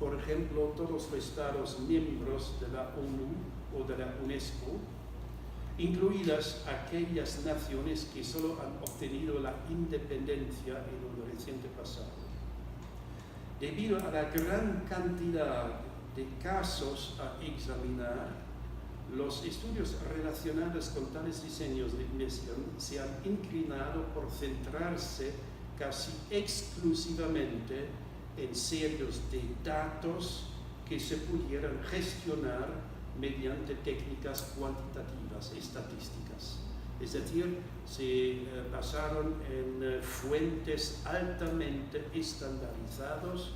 por ejemplo, todos los Estados miembros de la ONU o de la UNESCO, incluidas aquellas naciones que solo han obtenido la independencia en un reciente pasado. Debido a la gran cantidad de casos a examinar, los estudios relacionados con tales diseños de investigación se han inclinado por centrarse casi exclusivamente en series de datos que se pudieran gestionar mediante técnicas cuantitativas, estadísticas. Es decir, se basaron en fuentes altamente estandarizados,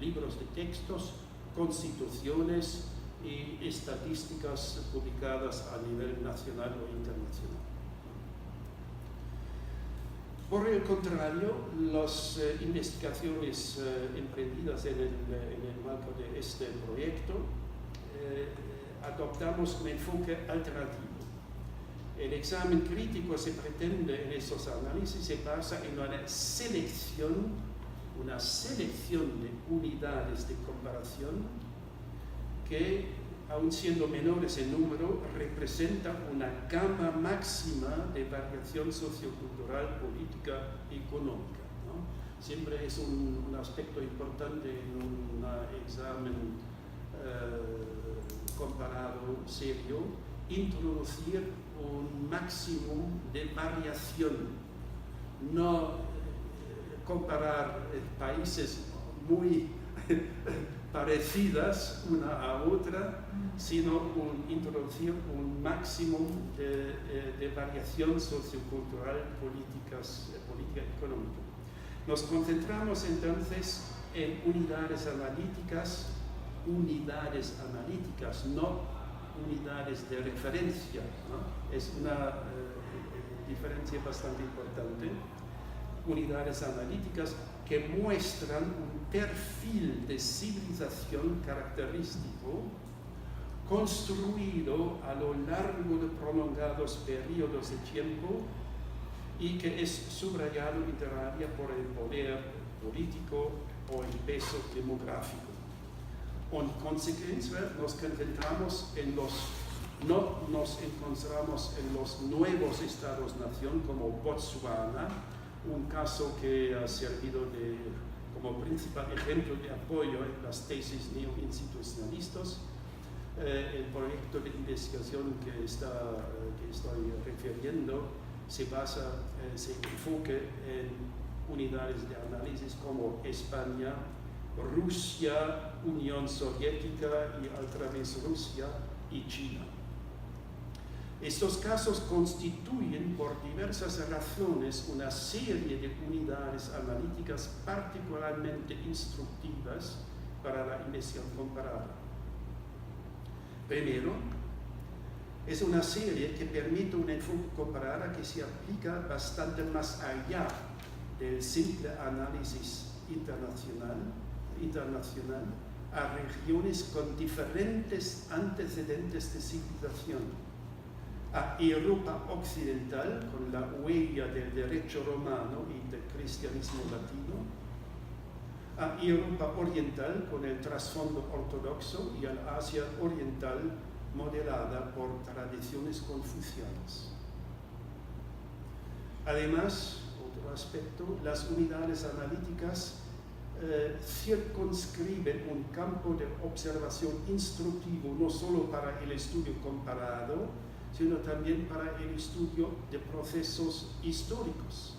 libros de textos, constituciones y estadísticas publicadas a nivel nacional o internacional. Por el contrario, las investigaciones emprendidas en el marco de este proyecto adoptamos un enfoque alternativo. El examen crítico se pretende en estos análisis se basa en una selección de unidades de comparación que, aun siendo menores en número, representan una gama máxima de variación sociocultural, política y económica, ¿no? Siempre es un aspecto importante en un examen comparado serio, introducir un máximo de variación, no comparar países muy parecidas una a otra, sino introducir un máximo de variación sociocultural, política y económica. Nos concentramos entonces en unidades analíticas, no unidades de referencia, ¿no? Es una diferencia bastante importante. Unidades analíticas que muestran un perfil de civilización característico construido a lo largo de prolongados periodos de tiempo y que es subrayado inter alia por el poder político o el peso demográfico. En consecuencia, no nos encontramos en los nuevos estados-nación como Botswana, un caso que ha servido como principal ejemplo de apoyo en las tesis neoinstitucionalistas. El proyecto de investigación que estoy refiriendo se enfoca en unidades de análisis como España, Rusia, Unión Soviética y otra vez Rusia y China. Estos casos constituyen por diversas razones una serie de unidades analíticas particularmente instructivas para la investigación comparada. Primero, es una serie que permite un enfoque comparado que se aplica bastante más allá del simple análisis internacional a regiones con diferentes antecedentes de civilización. A Europa occidental, con la huella del derecho romano y del cristianismo latino, a Europa oriental, con el trasfondo ortodoxo, y al Asia oriental, modelada por tradiciones confucianas. Además, otro aspecto, las unidades analíticas circunscribe un campo de observación instructivo no solo para el estudio comparado, sino también para el estudio de procesos históricos.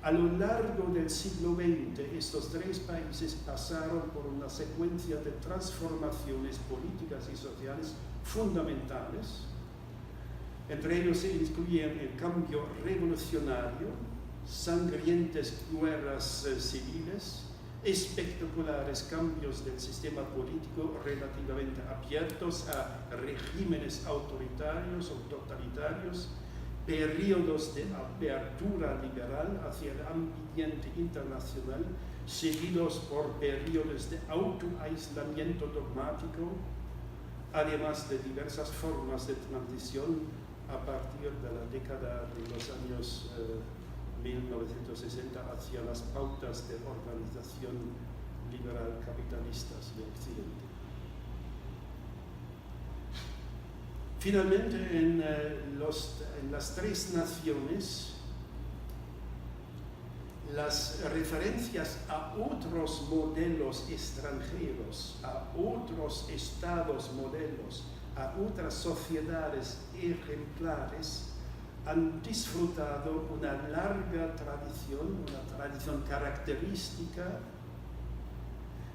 A lo largo del siglo XX, estos tres países pasaron por una secuencia de transformaciones políticas y sociales fundamentales. Entre ellos se incluyen el cambio revolucionario, sangrientas guerras civiles, espectaculares cambios del sistema político relativamente abiertos a regímenes autoritarios o totalitarios, periodos de apertura liberal hacia el ambiente internacional, seguidos por periodos de autoaislamiento dogmático, además de diversas formas de transición a partir de la década de los años 1960 hacia las pautas de organización liberal capitalistas de Occidente. Finalmente, en las tres naciones, las referencias a otros modelos extranjeros, a otros estados modelos, a otras sociedades ejemplares, han disfrutado una larga tradición, una tradición característica,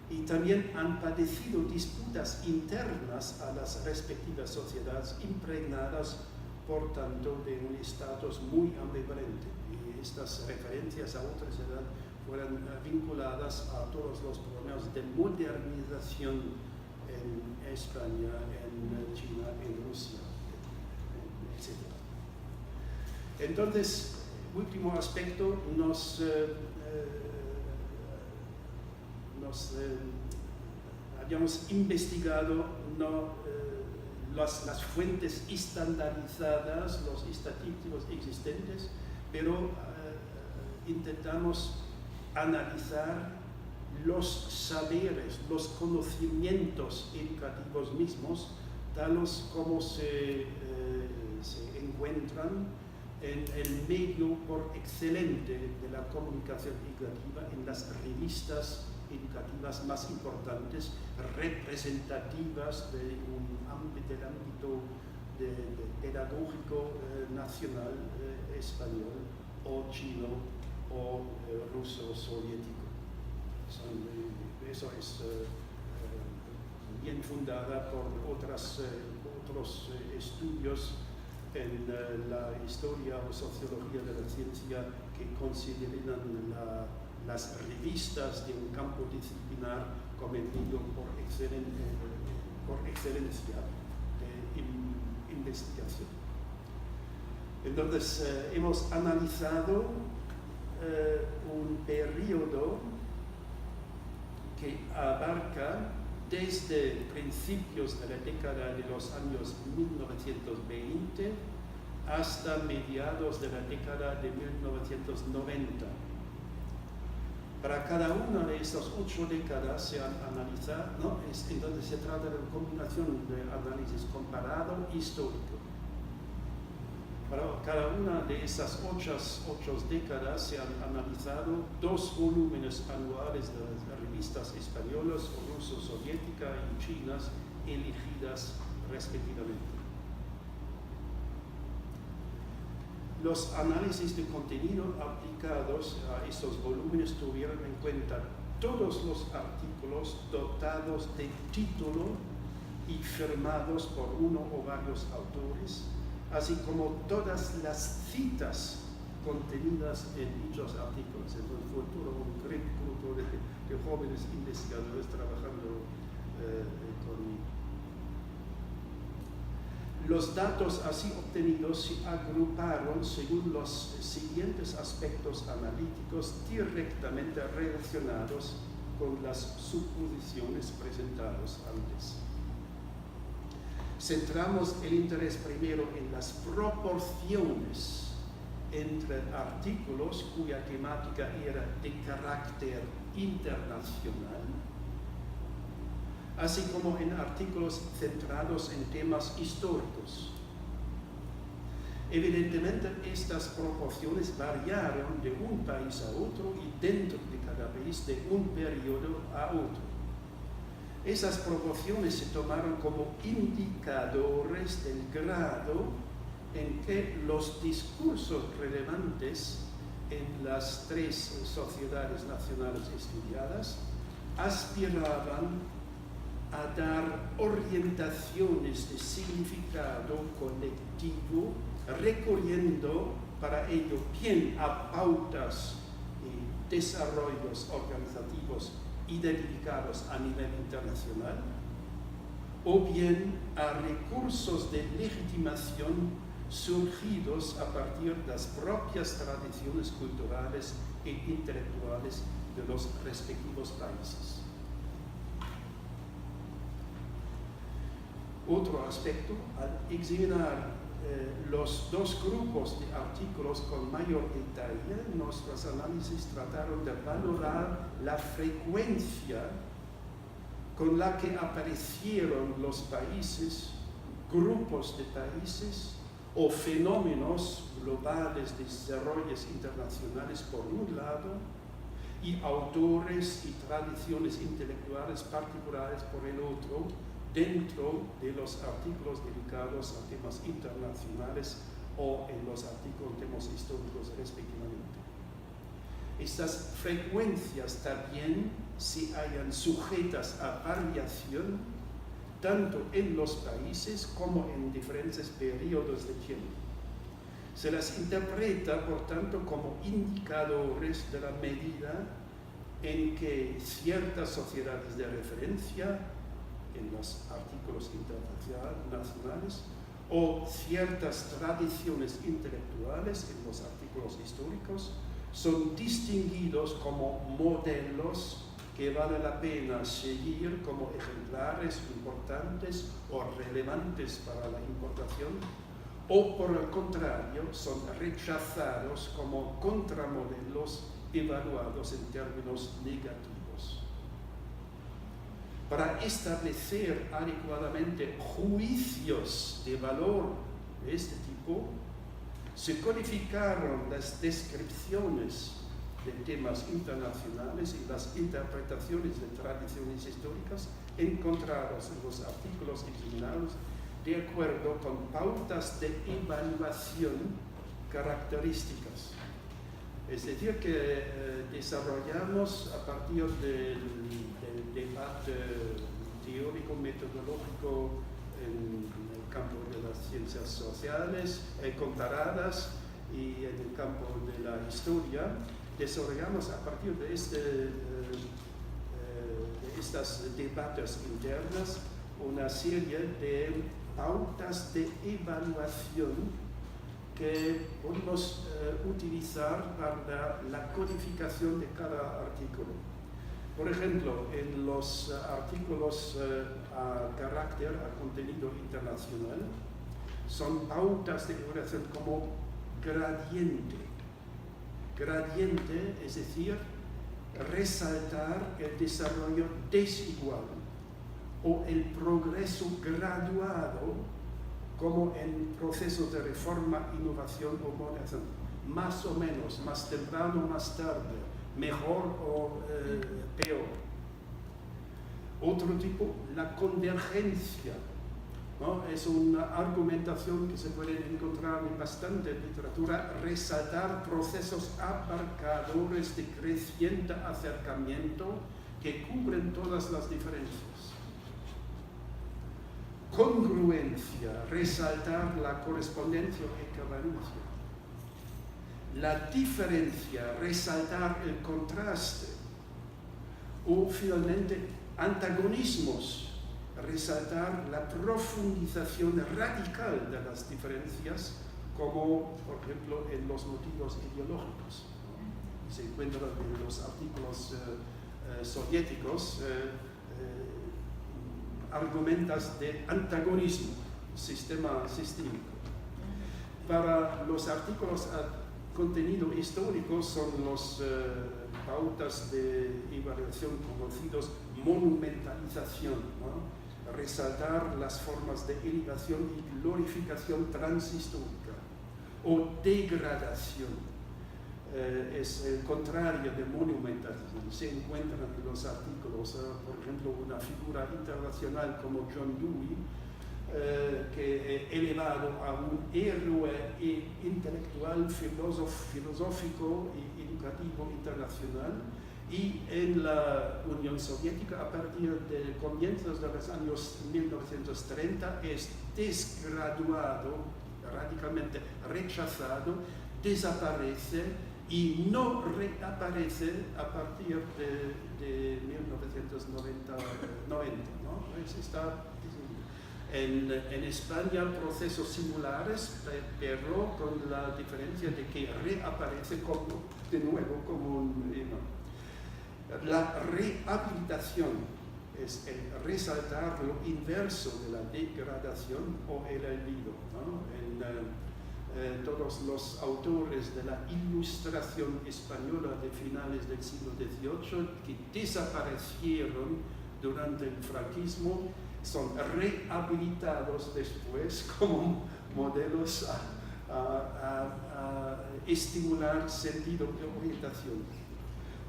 y también han padecido disputas internas a las respectivas sociedades, impregnadas, por tanto, de un estatus muy ambivalente. Y estas referencias a otra sociedad fueron vinculadas a todos los problemas de modernización en España, en China, en Rusia, etc. Entonces, último aspecto, habíamos investigado las fuentes estandarizadas, los estadísticos existentes, pero intentamos analizar los saberes, los conocimientos educativos mismos, tales como se encuentran en el medio por excelente de la comunicación educativa, en las revistas educativas más importantes, representativas del ámbito pedagógico nacional español o chino o ruso soviético. Eso es bien fundada por otros estudios en la historia o sociología de la ciencia que consideran las revistas de un campo disciplinar como el medio por excelencia de investigación. Entonces, hemos analizado un periodo que abarca desde principios de la década de los años 1920 hasta mediados de la década de 1990. Para cada una de estas 8 décadas se han analizado, entonces se trata de una combinación de análisis comparado histórico. Para cada una de estas 8 décadas se han analizado 2 volúmenes anuales de las revistas españolas, ruso-soviética y chinas, elegidas respectivamente. Los análisis de contenido aplicados a estos volúmenes tuvieron en cuenta todos los artículos dotados de título y firmados por uno o varios autores, así como todas las citas contenidas en dichos artículos. Entonces fue todo un gran grupo de jóvenes investigadores trabajando conmigo. Los datos así obtenidos se agruparon según los siguientes aspectos analíticos directamente relacionados con las suposiciones presentadas antes. Centramos el interés primero en las proporciones entre artículos cuya temática era de carácter internacional, así como en artículos centrados en temas históricos. Evidentemente, estas proporciones variaron de un país a otro y dentro de cada país de un periodo a otro. Esas proporciones se tomaron como indicadores del grado en que los discursos relevantes en las tres sociedades nacionales estudiadas aspiraban a dar orientaciones de significado colectivo, recurriendo para ello bien a pautas y desarrollos organizativos identificados a nivel internacional, o bien a recursos de legitimación surgidos a partir de las propias tradiciones culturales e intelectuales de los respectivos países. Otro aspecto, al examinar los dos grupos de artículos con mayor detalle, nuestros análisis trataron de valorar la frecuencia con la que aparecieron los países, grupos de países o fenómenos globales de desarrollos internacionales por un lado y autores y tradiciones intelectuales particulares por el otro, dentro de los artículos dedicados a temas internacionales o en los artículos de temas históricos respectivamente. Estas frecuencias también se hallan sujetas a variación tanto en los países como en diferentes periodos de tiempo. Se las interpreta, por tanto, como indicadores de la medida en que ciertas sociedades de referencia en los artículos internacionales o ciertas tradiciones intelectuales en los artículos históricos son distinguidos como modelos que vale la pena seguir como ejemplares importantes o relevantes para la importación, o por el contrario son rechazados como contramodelos evaluados en términos negativos. Para establecer adecuadamente juicios de valor de este tipo, se codificaron las descripciones de temas internacionales y las interpretaciones de tradiciones históricas encontradas en los artículos examinados de acuerdo con pautas de evaluación características. Es decir, que desarrollamos a partir del debate teórico, metodológico en el campo de las ciencias sociales comparadas y en el campo de la historia, desarrollamos a partir de estas debates internas una serie de pautas de evaluación que podemos utilizar para la codificación de cada artículo. Por ejemplo, en los artículos a carácter, a contenido internacional, son pautas de evaluación como gradiente. Gradiente, es decir, resaltar el desarrollo desigual o el progreso graduado como en procesos de reforma, innovación o modernización, más o menos, más temprano, más tarde, mejor o peor. Otro tipo, la convergencia, ¿no? Es una argumentación que se puede encontrar en bastante literatura, resaltar procesos abarcadores de creciente acercamiento que cubren todas las diferencias. Congruencia, resaltar la correspondencia o equivalencia. La diferencia, resaltar el contraste. O finalmente, antagonismos, resaltar la profundización radical de las diferencias, como por ejemplo en los motivos ideológicos. Se encuentran en los artículos soviéticos argumentos de antagonismo, sistema sistémico. Para los artículos a contenido histórico son los pautas de evaluación conocidos monumentalización, ¿no? Resaltar las formas de elevación y glorificación transhistórica, o degradación. Es el contrario de monumentación. Se encuentran en los artículos, por ejemplo, una figura internacional como John Dewey, que elevado a un héroe intelectual, filosófico y educativo internacional, y en la Unión Soviética, a partir de comienzos de los años 1930, es desgraduado, radicalmente rechazado, desaparece y no reaparece a partir de 1990, ¿no? Está en España procesos similares, pero con la diferencia de que reaparece de nuevo como un... La rehabilitación es el resaltar lo inverso de la degradación o el olvido, ¿no? Todos los autores de la Ilustración española de finales del siglo XVIII que desaparecieron durante el franquismo son rehabilitados después como modelos a estimular sentido de orientación.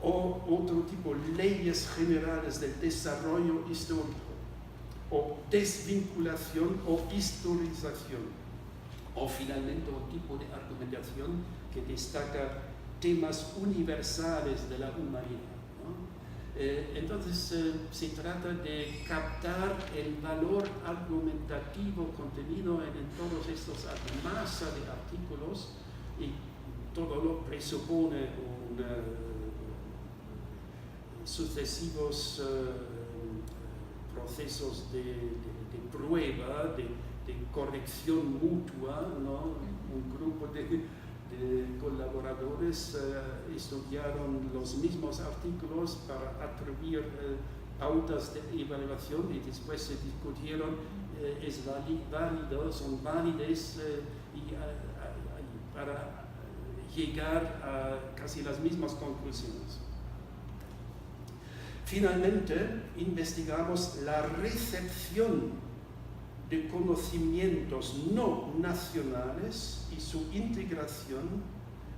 O otro tipo, leyes generales del desarrollo histórico, o desvinculación o historización. O finalmente un tipo de argumentación que destaca temas universales de la humanidad, ¿no? Entonces se trata de captar el valor argumentativo contenido en todos estos masa de artículos, y todo lo presupone sucesivos procesos de prueba, de corrección mutua, ¿no? Un grupo de colaboradores estudiaron los mismos artículos para atribuir pautas de evaluación y después se discutieron es válido, son válidas para llegar a casi las mismas conclusiones. Finalmente, investigamos la recepción de conocimientos no nacionales y su integración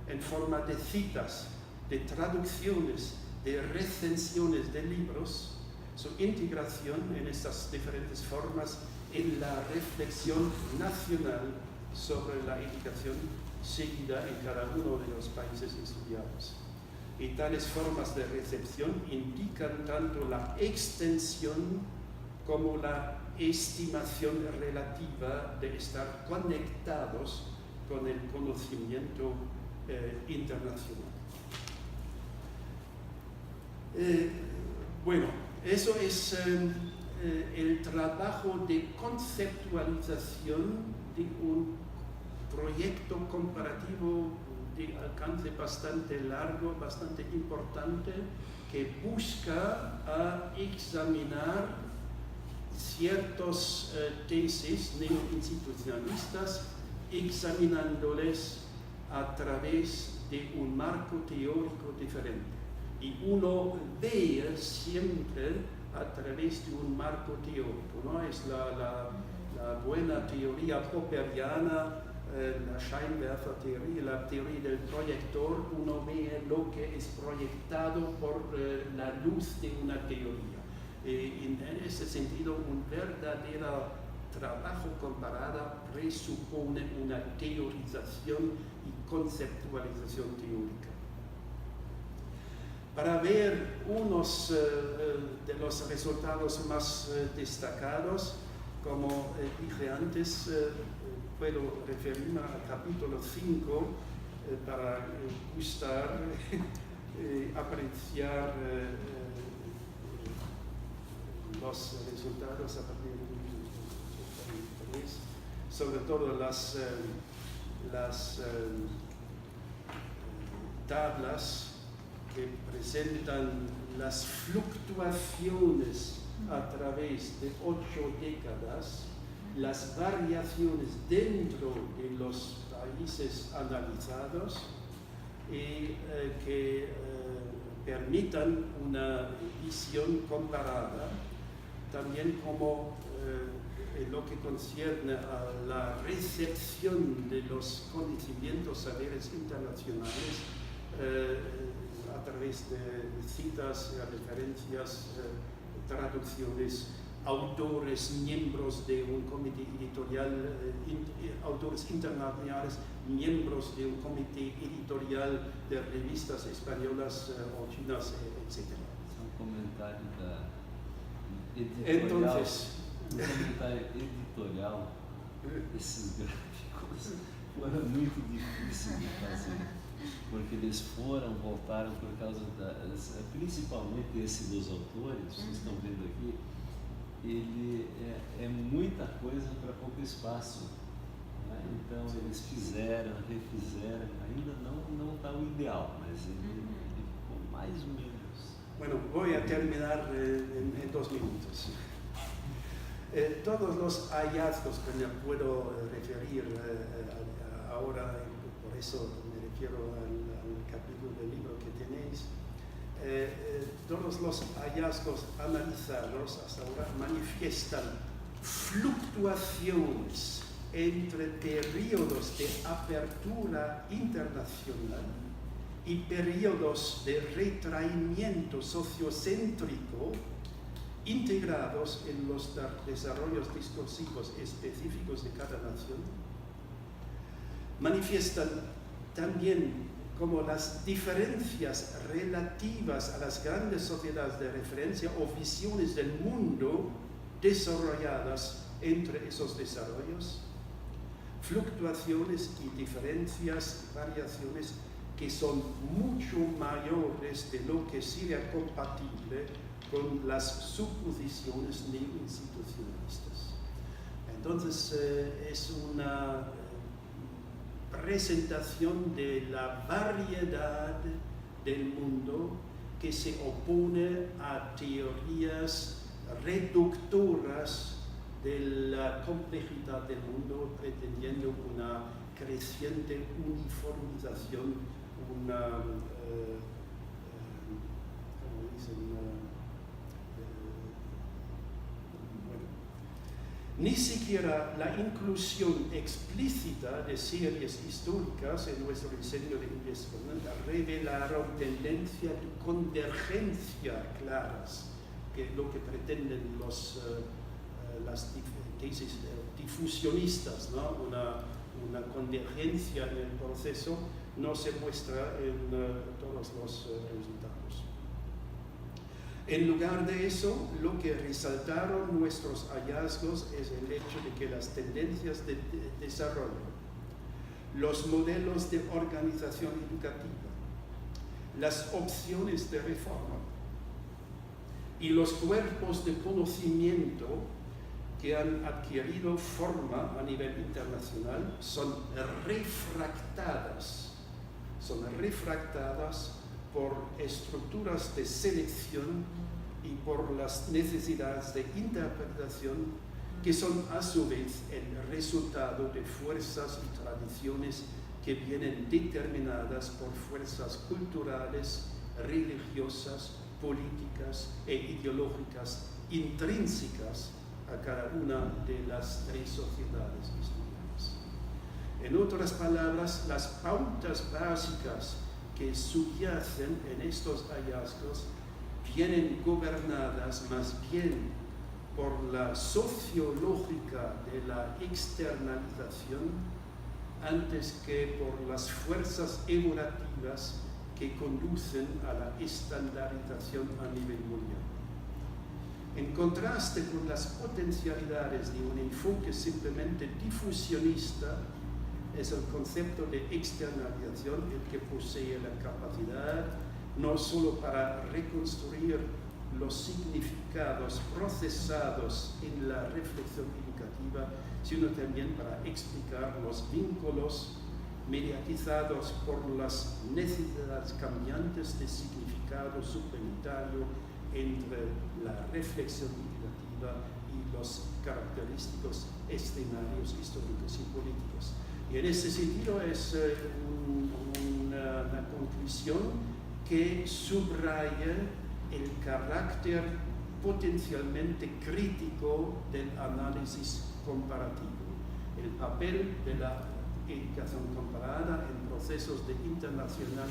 en forma de citas, de traducciones, de recensiones de libros, su integración en estas diferentes formas en la reflexión nacional sobre la educación seguida en cada uno de los países estudiados. Y tales formas de recepción indican tanto la extensión como la estimación relativa de estar conectados con el conocimiento internacional. Bueno, eso es el trabajo de conceptualización de un proyecto comparativo de alcance bastante largo, bastante importante, que busca examinar ciertos tesis neoinstitucionalistas, examinándoles a través de un marco teórico diferente. Y uno ve siempre a través de un marco teórico, ¿no? Es la buena teoría popperiana, la Scheinwerfer-Theorie, la teoría del proyector. Uno ve lo que es proyectado por la luz de una teoría. En ese sentido, un verdadero trabajo comparado presupone una teorización y conceptualización teórica. Para ver unos de los resultados más destacados, como dije antes, puedo referirme al capítulo 5 para gustar, apreciar los resultados a partir de 3, sobre todo las tablas que presentan las fluctuaciones a través de 8 décadas, las variaciones dentro de los países analizados y que permitan una visión comparada también como en lo que concierne a la recepción de los conocimientos, saberes internacionales a través de citas, referencias, traducciones, autores, miembros de un comité editorial, autores internacionales, miembros de un comité editorial de revistas españolas o chinas, etc. Um comentário editorial. Entonces, um comentário editorial, esses gráficos foram muito difíceis de fazer, porque eles voltaram por causa principalmente esse dos autores, vocês estão vendo aqui, ele é muita coisa para pouco espaço, né? Então eles fizeram, refizeram, ainda não está o ideal, mas ele ficou mais ou menos. Bueno, voy a terminar en 2 minutos. Todos los hallazgos que me puedo referir ahora, por eso me refiero al capítulo del libro que tenéis, todos los hallazgos analizados hasta ahora manifiestan fluctuaciones entre periodos de apertura internacional y periodos de retraimiento sociocéntrico integrados en los desarrollos discursivos específicos de cada nación. Manifiestan también como las diferencias relativas a las grandes sociedades de referencia o visiones del mundo desarrolladas entre esos desarrollos, fluctuaciones y diferencias, variaciones que son mucho mayores de lo que sería compatible con las suposiciones neo-institucionalistas. Entonces, es una presentación de la variedad del mundo que se opone a teorías reductoras de la complejidad del mundo, pretendiendo una creciente uniformización, ni siquiera la inclusión explícita de series históricas en nuestro diseño de investigación revelaron tendencias de convergencia claras, que es lo que pretenden las tesis difusionistas, ¿no? Una convergencia en el proceso no se muestra en todos los resultados. En lugar de eso, lo que resaltaron nuestros hallazgos es el hecho de que las tendencias de desarrollo, los modelos de organización educativa, las opciones de reforma y los cuerpos de conocimiento que han adquirido forma a nivel internacional son refractadas por estructuras de selección y por las necesidades de interpretación que son a su vez el resultado de fuerzas y tradiciones que vienen determinadas por fuerzas culturales, religiosas, políticas e ideológicas intrínsecas a cada una de las 3 sociedades estudiadas. En otras palabras, las pautas básicas que subyacen en estos hallazgos vienen gobernadas más bien por la sociológica de la externalización antes que por las fuerzas evolutivas que conducen a la estandarización a nivel mundial. En contraste con las potencialidades de un enfoque simplemente difusionista, es el concepto de externalización el que posee la capacidad no solo para reconstruir los significados procesados en la reflexión educativa, sino también para explicar los vínculos mediatizados por las necesidades cambiantes de significado suplementario entre la reflexión educativa y los característicos escenarios históricos y políticos. Y en ese sentido es una conclusión que subraya el carácter potencialmente crítico del análisis comparativo. El papel de la educación comparada en procesos de internacional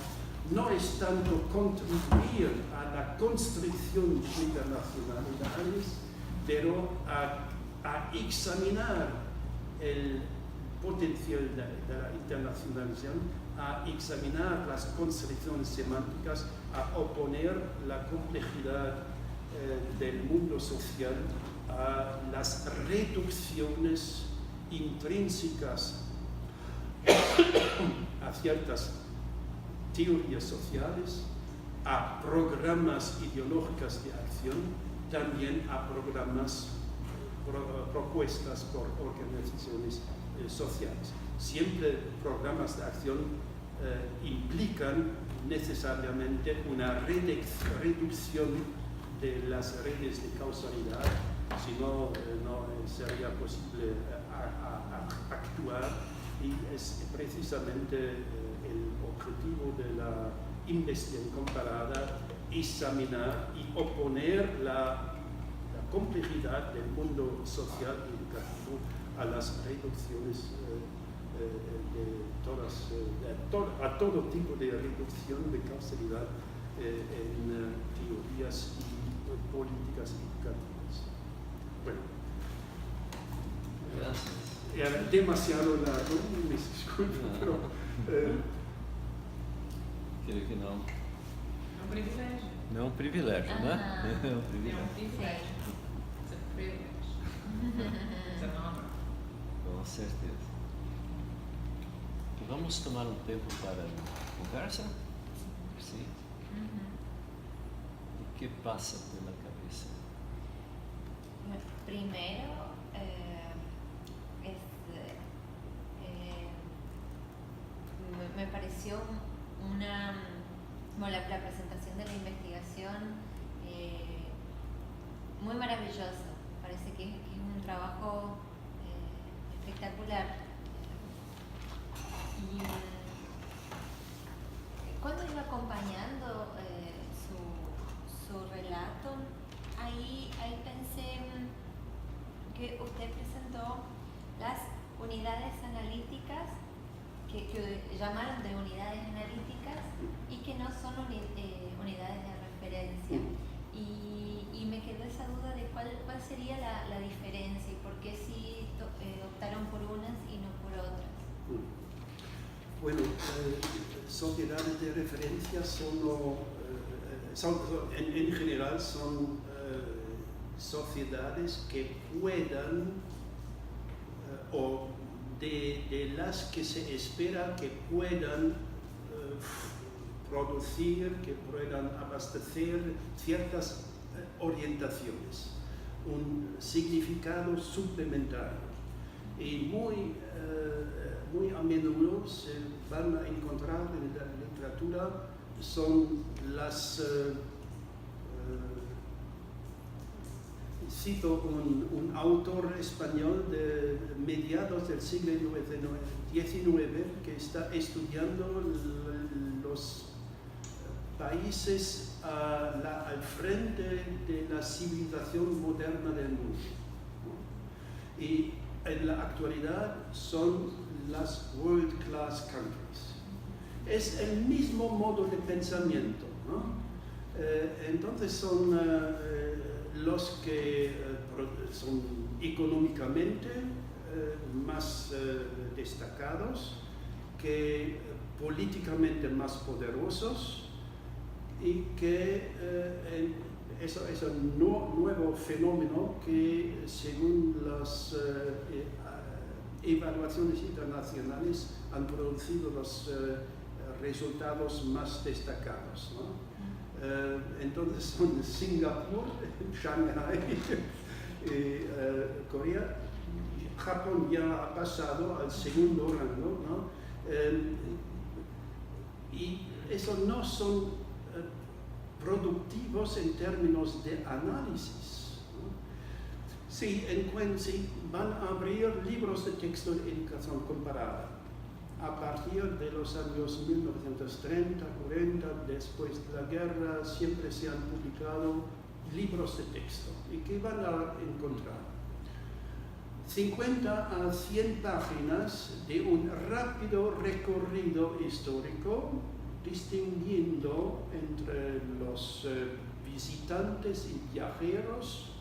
no es tanto contribuir a la construcción internacionalidades, pero a examinar el potencial de la internacionalización, a examinar las construcciones semánticas, a oponer la complejidad del mundo social a las reducciones intrínsecas a ciertas teorías sociales, a programas ideológicos de acción, también a programas propuestas por organizaciones sociales. Siempre programas de acción implican necesariamente una reducción de las redes de causalidad, si no, no sería posible actuar, y es precisamente el objetivo de la investigación comparada examinar y oponer la complejidad del mundo social y educativo a las reducciones a todo tipo de reducción de causalidad en teorías y políticas educativas. Bueno, Gracias. era demasiado largo, me disculpo, pero Creio que não. É um privilégio. Não é um privilégio, né? Ah. É um É um privilégio. privilégio. It's a privilege. It's an honor. Com certeza. Vamos tomar um tempo para conversa? Sim. O que passa pela cabeça? Primero, me pareció como la presentación de la investigación muy maravillosa. Parece que es un trabajo espectacular. Y cuando iba acompañando su relato, ahí pensé que usted presentó las unidades analíticas que llamaron de unidades analíticas y que no son unidades de referencia. Y me quedó esa duda de cuál sería la diferencia y por qué sí optaron por unas y no por otras. bueno, sociedades de referencia en general son sociedades que puedan o de las que se espera que puedan producir, que puedan abastecer ciertas orientaciones, un significado suplementario. Y muy a menudo se van a encontrar en la literatura son las cito un autor español de mediados del siglo XIX que está estudiando los países al frente de la civilización moderna del mundo, ¿no? Y en la actualidad son las world class countries. Es el mismo modo de pensamiento, ¿no? Entonces son los que son económicamente más destacados, que políticamente más poderosos y que eso es un nuevo fenómeno que según las evaluaciones internacionales han producido los resultados más destacados, ¿no? Entonces son Singapur, Shanghai, Corea. Japón ya ha pasado al segundo rango, ¿no? Y eso no son productivos en términos de análisis, ¿no? Si van a abrir libros de texto de educación comparada a partir de los años 1930, 40, después de la guerra, siempre se han publicado libros de texto y que van a encontrar 50 a 100 páginas de un rápido recorrido histórico distinguiendo entre los visitantes y viajeros,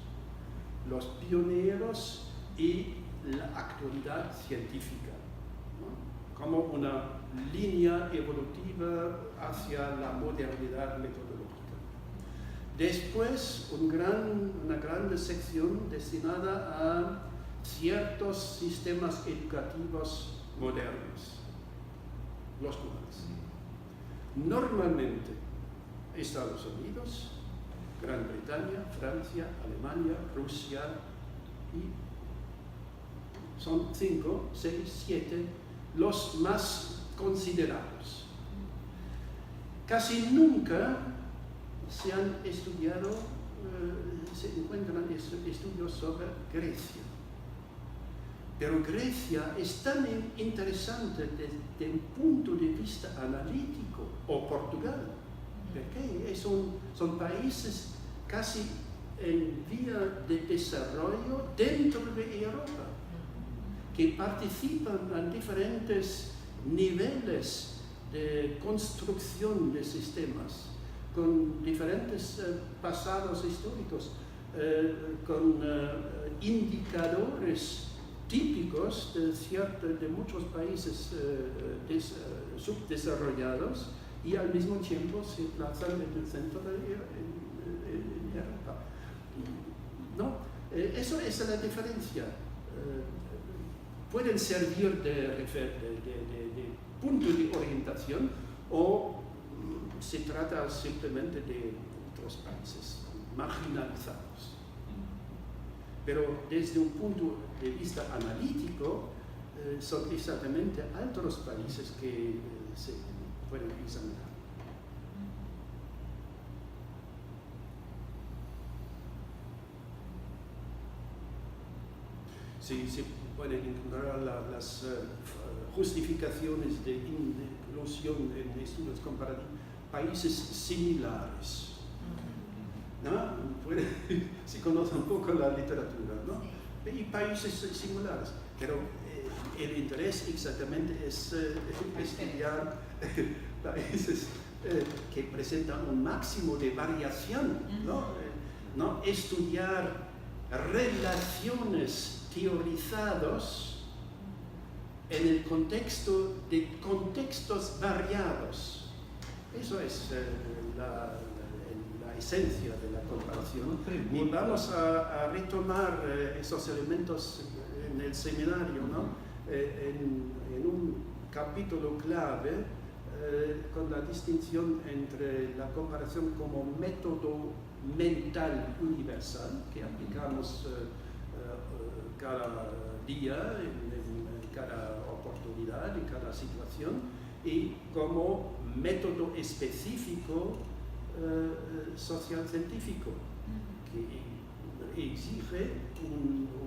los pioneros y la actualidad científica, ¿no? Como una línea evolutiva hacia la modernidad metodológica. Después, una gran sección destinada a ciertos sistemas educativos modernos, los cubanos. Normalmente, Estados Unidos, Gran Bretaña, Francia, Alemania, Rusia, y son 5, 6, 7 los más considerados. Casi nunca se han estudiado, se encuentran estudios sobre Grecia. Pero Grecia es tan interesante desde un punto de vista analítico, o Portugal, porque son países casi en vía de desarrollo dentro de Europa, que participan en diferentes niveles de construcción de sistemas, con diferentes pasados históricos, con indicadores típicos de muchos países subdesarrollados y al mismo tiempo se plazan en el centro de Europa. ¿No? Eso es la diferencia. Pueden servir de punto de orientación o se trata simplemente de otros países marginalizados. Pero desde un punto de vista analítico, son exactamente otros países que se pueden examinar. Sí, se pueden encontrar las justificaciones de inclusión en estudios comparativos, países similares. ¿No? Si conocen un poco la literatura, ¿no? Y países similares, pero el interés exactamente es estudiar países que presentan un máximo de variación, ¿no? Estudiar relaciones teorizadas en el contexto de contextos variados. Eso es la esencia de la comparación. Y vamos a retomar esos elementos en el seminario, ¿no? En un capítulo clave con la distinción entre la comparación como método mental universal que aplicamos cada día, en cada oportunidad, en cada situación, y como método específico social científico que exige un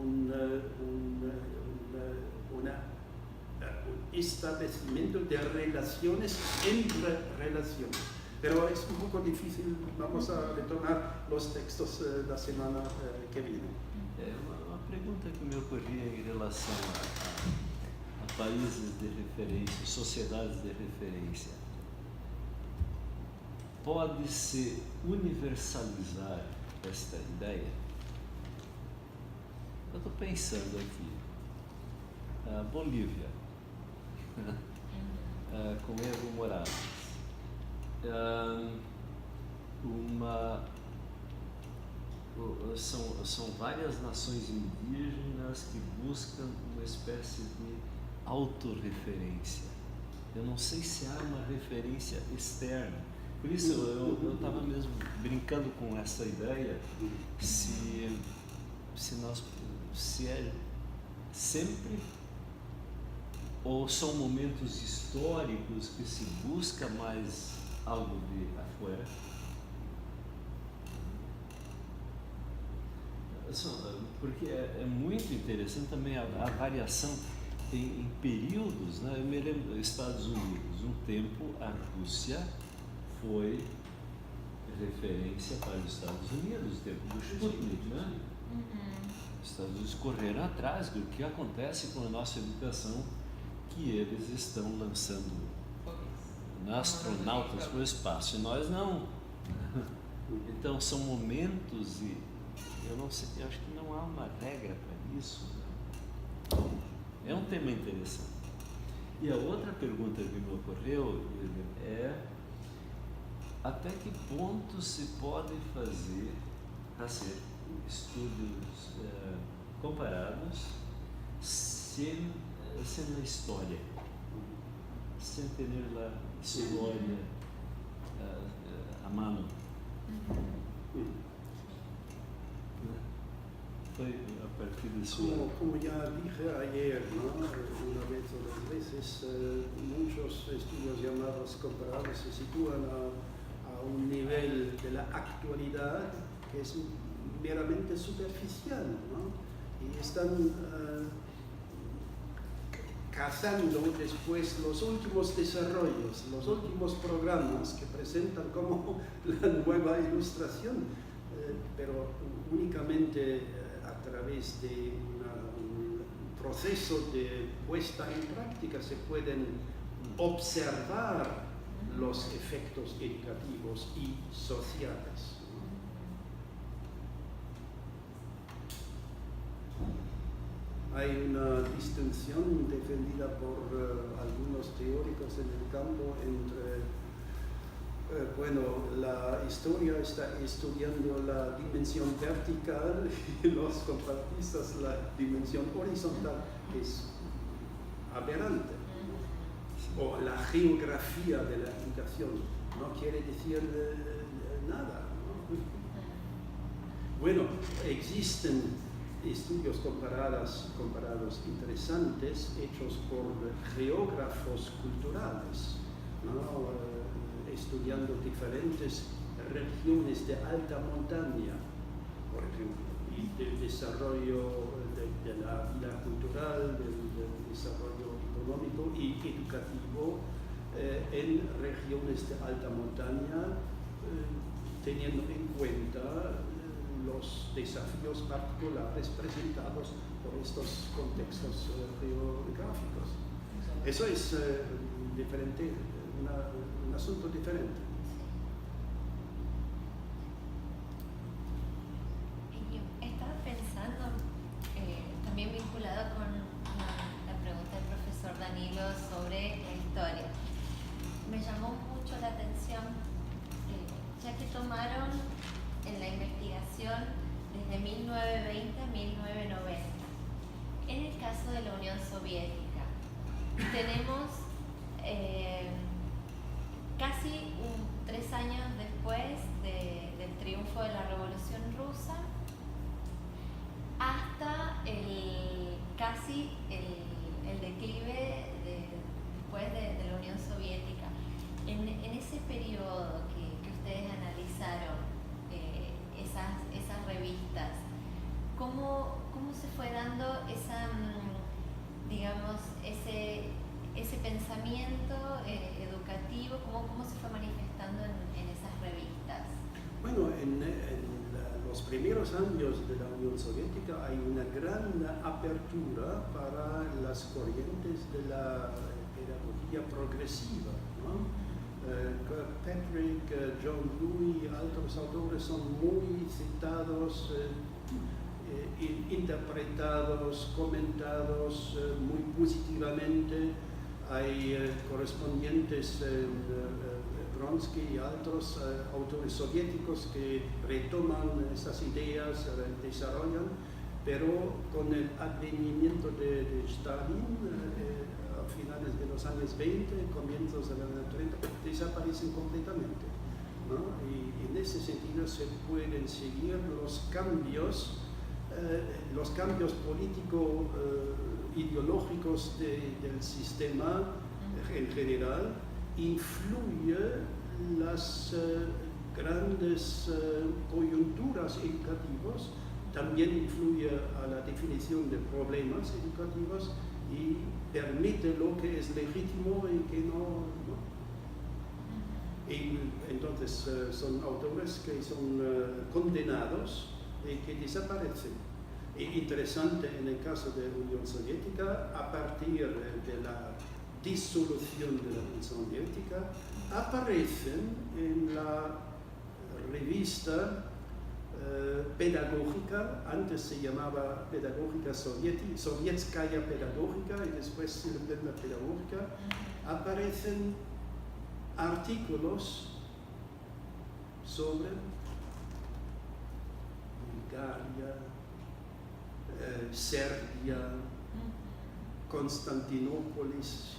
establecimiento de relaciones entre relaciones. Pero es un poco difícil, vamos a retomar los textos la semana que viene. Uma pergunta que me ocorria em relação a países de referência, sociedades de referência. Pode-se universalizar esta ideia? Eu estou pensando aqui, Bolívia, com Evo Morales, são várias nações indígenas que buscam uma espécie de autorreferência. Eu não sei se há uma referência externa. Por isso eu estava mesmo brincando com essa ideia, se é sempre ou são momentos históricos que se busca mais algo de afuera. Porque é muito interessante também a variação em períodos, né? Eu me lembro dos Estados Unidos, um tempo a Rússia foi referência para os Estados Unidos, o tempo do Sputnik, né? Os Estados Unidos correram atrás do que acontece com a nossa educação, que eles estão lançando astronautas para o espaço, e nós não. Então são momentos, e eu não sei, eu acho que não há uma regra para isso. É um tema interessante. E a outra pergunta que me ocorreu é: até que ponto se pode fazer estudos comparados sem a história, sem ter lá história a mano? Foi a partir de sua... Como ya dije ayer, ¿no? Una vez o dos veces, muchos estudios llamados comparados se sitúan a un nivel de la actualidad que es meramente superficial, ¿no? Y están cazando después los últimos desarrollos, los últimos programas que presentan como la nueva ilustración, pero únicamente a través de un proceso de puesta en práctica se pueden observar los efectos educativos y sociales. Hay una distinción defendida por algunos teóricos en el campo entre, la historia está estudiando la dimensión vertical y los comparatistas la dimensión horizontal, que es aberrante. O la geografía de la educación no quiere decir nada, ¿no? Bueno, existen estudios comparados interesantes hechos por geógrafos culturales, ¿no? Estudiando diferentes regiones de alta montaña, por ejemplo, y del desarrollo de la vida cultural, del desarrollo económico y educativo en regiones de alta montaña, teniendo en cuenta los desafíos particulares presentados por estos contextos geográficos. Eso es diferente, un asunto diferente. Y yo estaba pensando, también vinculado con la pregunta del profesor Danilo sobre la historia. Me llamó mucho la atención, ya que tomaron en la investigación desde 1920 a 1990. En el caso de la Unión Soviética, tenemos casi 3 años después del triunfo de la Revolución Rusa hasta casi el declive después de la Unión Soviética. En ese periodo que ustedes analizaron, esas revistas, ¿cómo se fue dando ese pensamiento educativo, cómo se fue manifestando en esas revistas? Bueno, en los primeros años de la Unión Soviética hay una gran apertura para las corrientes de la pedagogía progresiva, ¿no? Kirkpatrick, John Dewey y otros autores son muy citados, interpretados, comentados muy positivamente. Hay correspondientes, Bronsky y otros autores soviéticos que retoman estas ideas, desarrollan, pero con el advenimiento de Stalin, a finales de los años 20, comienzos de los años 30, desaparecen completamente, ¿no? Y en ese sentido se pueden seguir los cambios político-ideológicos del sistema en general. Influye las grandes coyunturas educativas, también influye a la definición de problemas educativos y permite lo que es legítimo y que no. Y entonces son autores que son condenados y que desaparecen. Interesante en el caso de la Unión Soviética, a partir de la disolución de la Unión Soviética, aparecen en la revista pedagógica, antes se llamaba Pedagógica Sovietskaya Pedagógica y después Silvana Pedagógica, aparecen artículos sobre Bulgaria, Serbia, Constantinópolis,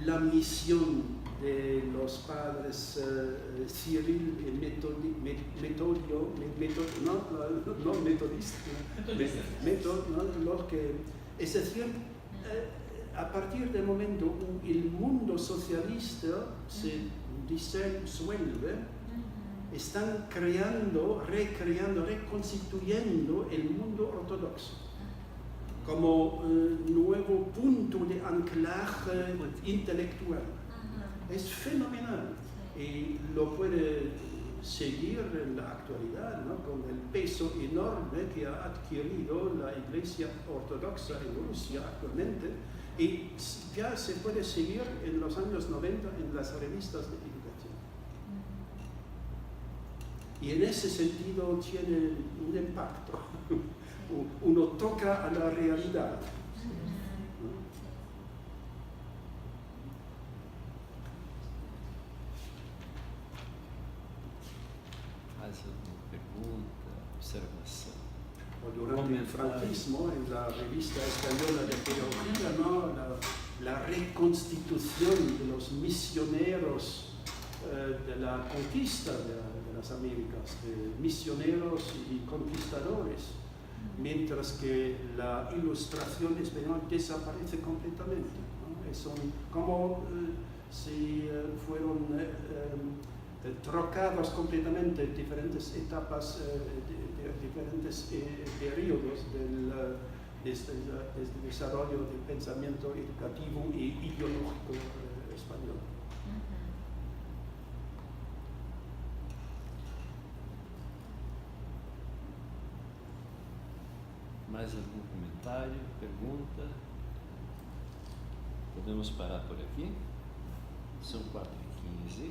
la misión de los padres Cyril y Metodio, es decir, a partir del momento en el mundo socialista se disuelve, están creando, recreando, reconstituyendo el mundo ortodoxo como nuevo punto de anclaje intelectual. Es fenomenal y lo puede seguir en la actualidad, ¿no? Con el peso enorme que ha adquirido la Iglesia Ortodoxa en Rusia actualmente, y ya se puede seguir en los años 90 en las revistas de educación. Y en ese sentido tiene un impacto. Uno toca a la realidad. Mais alguma pergunta, observação? Durante el franquismo, en la revista española de pedagogía, ¿no? la reconstitución de los misioneros de la conquista de las Américas, de misioneros y conquistadores, mientras que la ilustración española desaparece completamente, ¿no? Son como si fueron trocados completamente en diferentes etapas, diferentes periodos desde el desarrollo del pensamiento educativo y ideológico español. Mais algum comentário, pergunta? Podemos parar por aqui? São 4h15.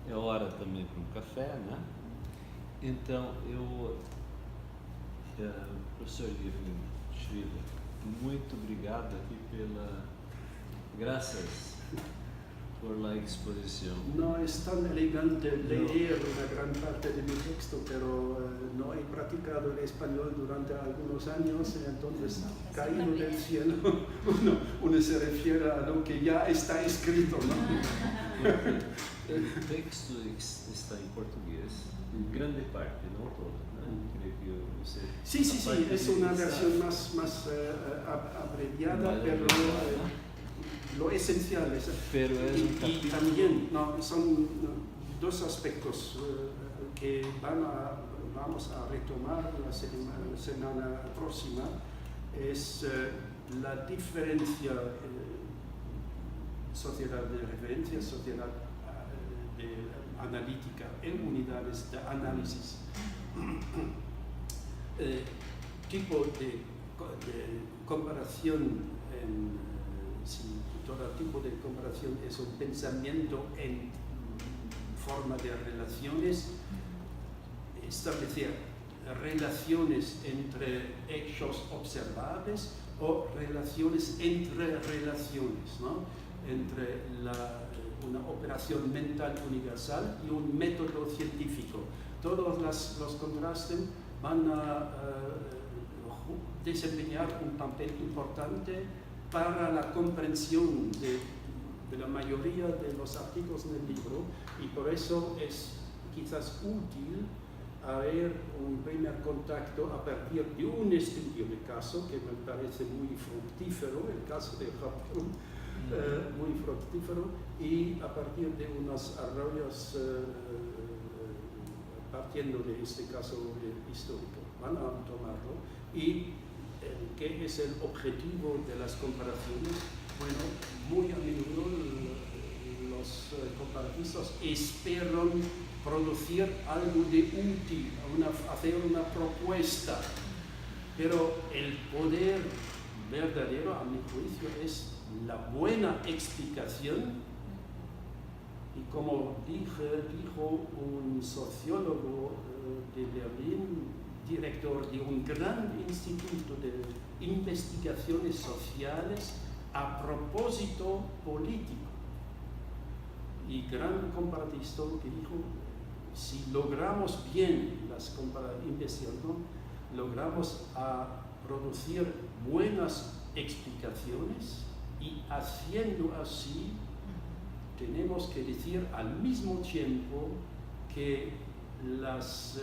É hora também para um café, né? Então, professor Irving Schreiber, muito obrigado aqui graças por la exposición. No es tan elegante leer una gran parte de mi texto, pero no he practicado el español durante algunos años, entonces caído del cielo, uno se refiere a lo que ya está escrito, ¿no? El texto está en portugués, en grande parte, no todo, ¿no? Creo que usted... Sí, es una versión más abreviada, pero... lo esencial es, pero es y también son dos aspectos que vamos a retomar la semana próxima. Es la diferencia sociedad de referencia, sociedad de analítica en unidades de análisis, tipo de comparación todo tipo de comparación es un pensamiento en forma de relaciones, establecer relaciones entre hechos observables o relaciones entre relaciones, ¿no? Entre una operación mental universal y un método científico. Todos los contrastes van a desempeñar un papel importante para la comprensión de la mayoría de los artículos en el libro, y por eso es quizás útil haber un primer contacto a partir de un estudio de caso que me parece muy fructífero, el caso de Japón, muy fructífero, y a partir de unos arroyos partiendo de este caso histórico. Van a tomarlo y ¿qué es el objetivo de las comparaciones? Bueno, muy a menudo los comparatistas esperan producir algo de útil, hacer una propuesta, pero el poder verdadero, a mi juicio, es la buena explicación. Y como dijo un sociólogo de Berlín, director de un gran instituto de investigaciones sociales a propósito político, y gran comparatista, que dijo, si logramos bien las investigaciones, logramos producir buenas explicaciones, y haciendo así tenemos que decir al mismo tiempo que las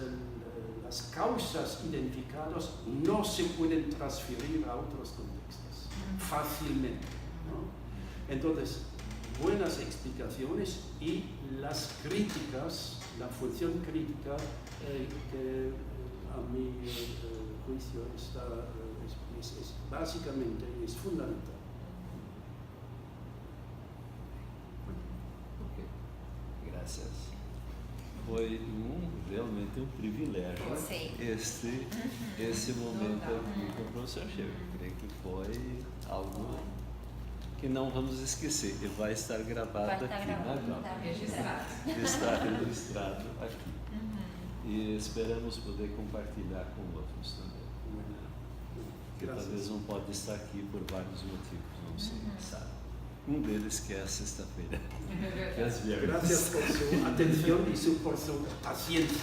causas identificadas no se pueden transferir a otros contextos fácilmente, ¿no? Entonces, buenas explicaciones y las críticas, la función crítica, que a mi juicio básicamente es fundamental. Graças. Foi realmente um privilégio esse momento aqui com o professor Scherer. Creio que foi algo que não vamos esquecer e vai estar gravado aqui na Gama. Está registrado aqui. E esperamos poder compartilhar com outros também. Que talvez não pode estar aqui por vários motivos, não se sabe. Deles que é a sexta-feira. Gracias por su atención y por su paciencia.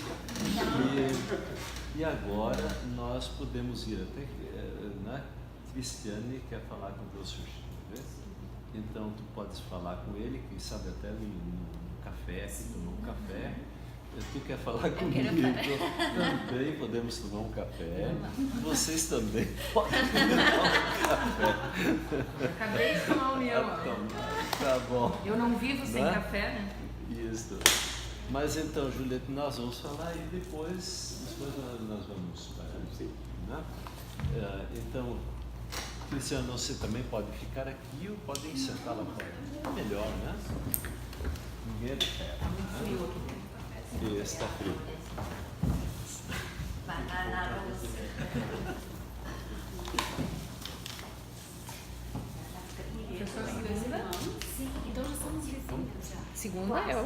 E agora nós podemos ir até Cristiane quer falar com o professor Scherer. Então tu podes falar com ele, quem sabe até no café, que tomou um café. Tu quer falar comigo? Também podemos tomar um café. Vocês também podem tomar um café. Acabei de tomar o meu. Tá bom. Eu não vivo sem café, né? Isso. Mas então, Julieta, nós vamos falar e depois nós vamos né? Então, Cristiano, você também pode ficar aqui ou pode sentar lá fora. Melhor, né? Ninguém é de ferro. Tá muito frio aqui dentro. Está frio. Banana rusa. Professor, segunda? Sim, então já somos vizinhos já. Segunda é o...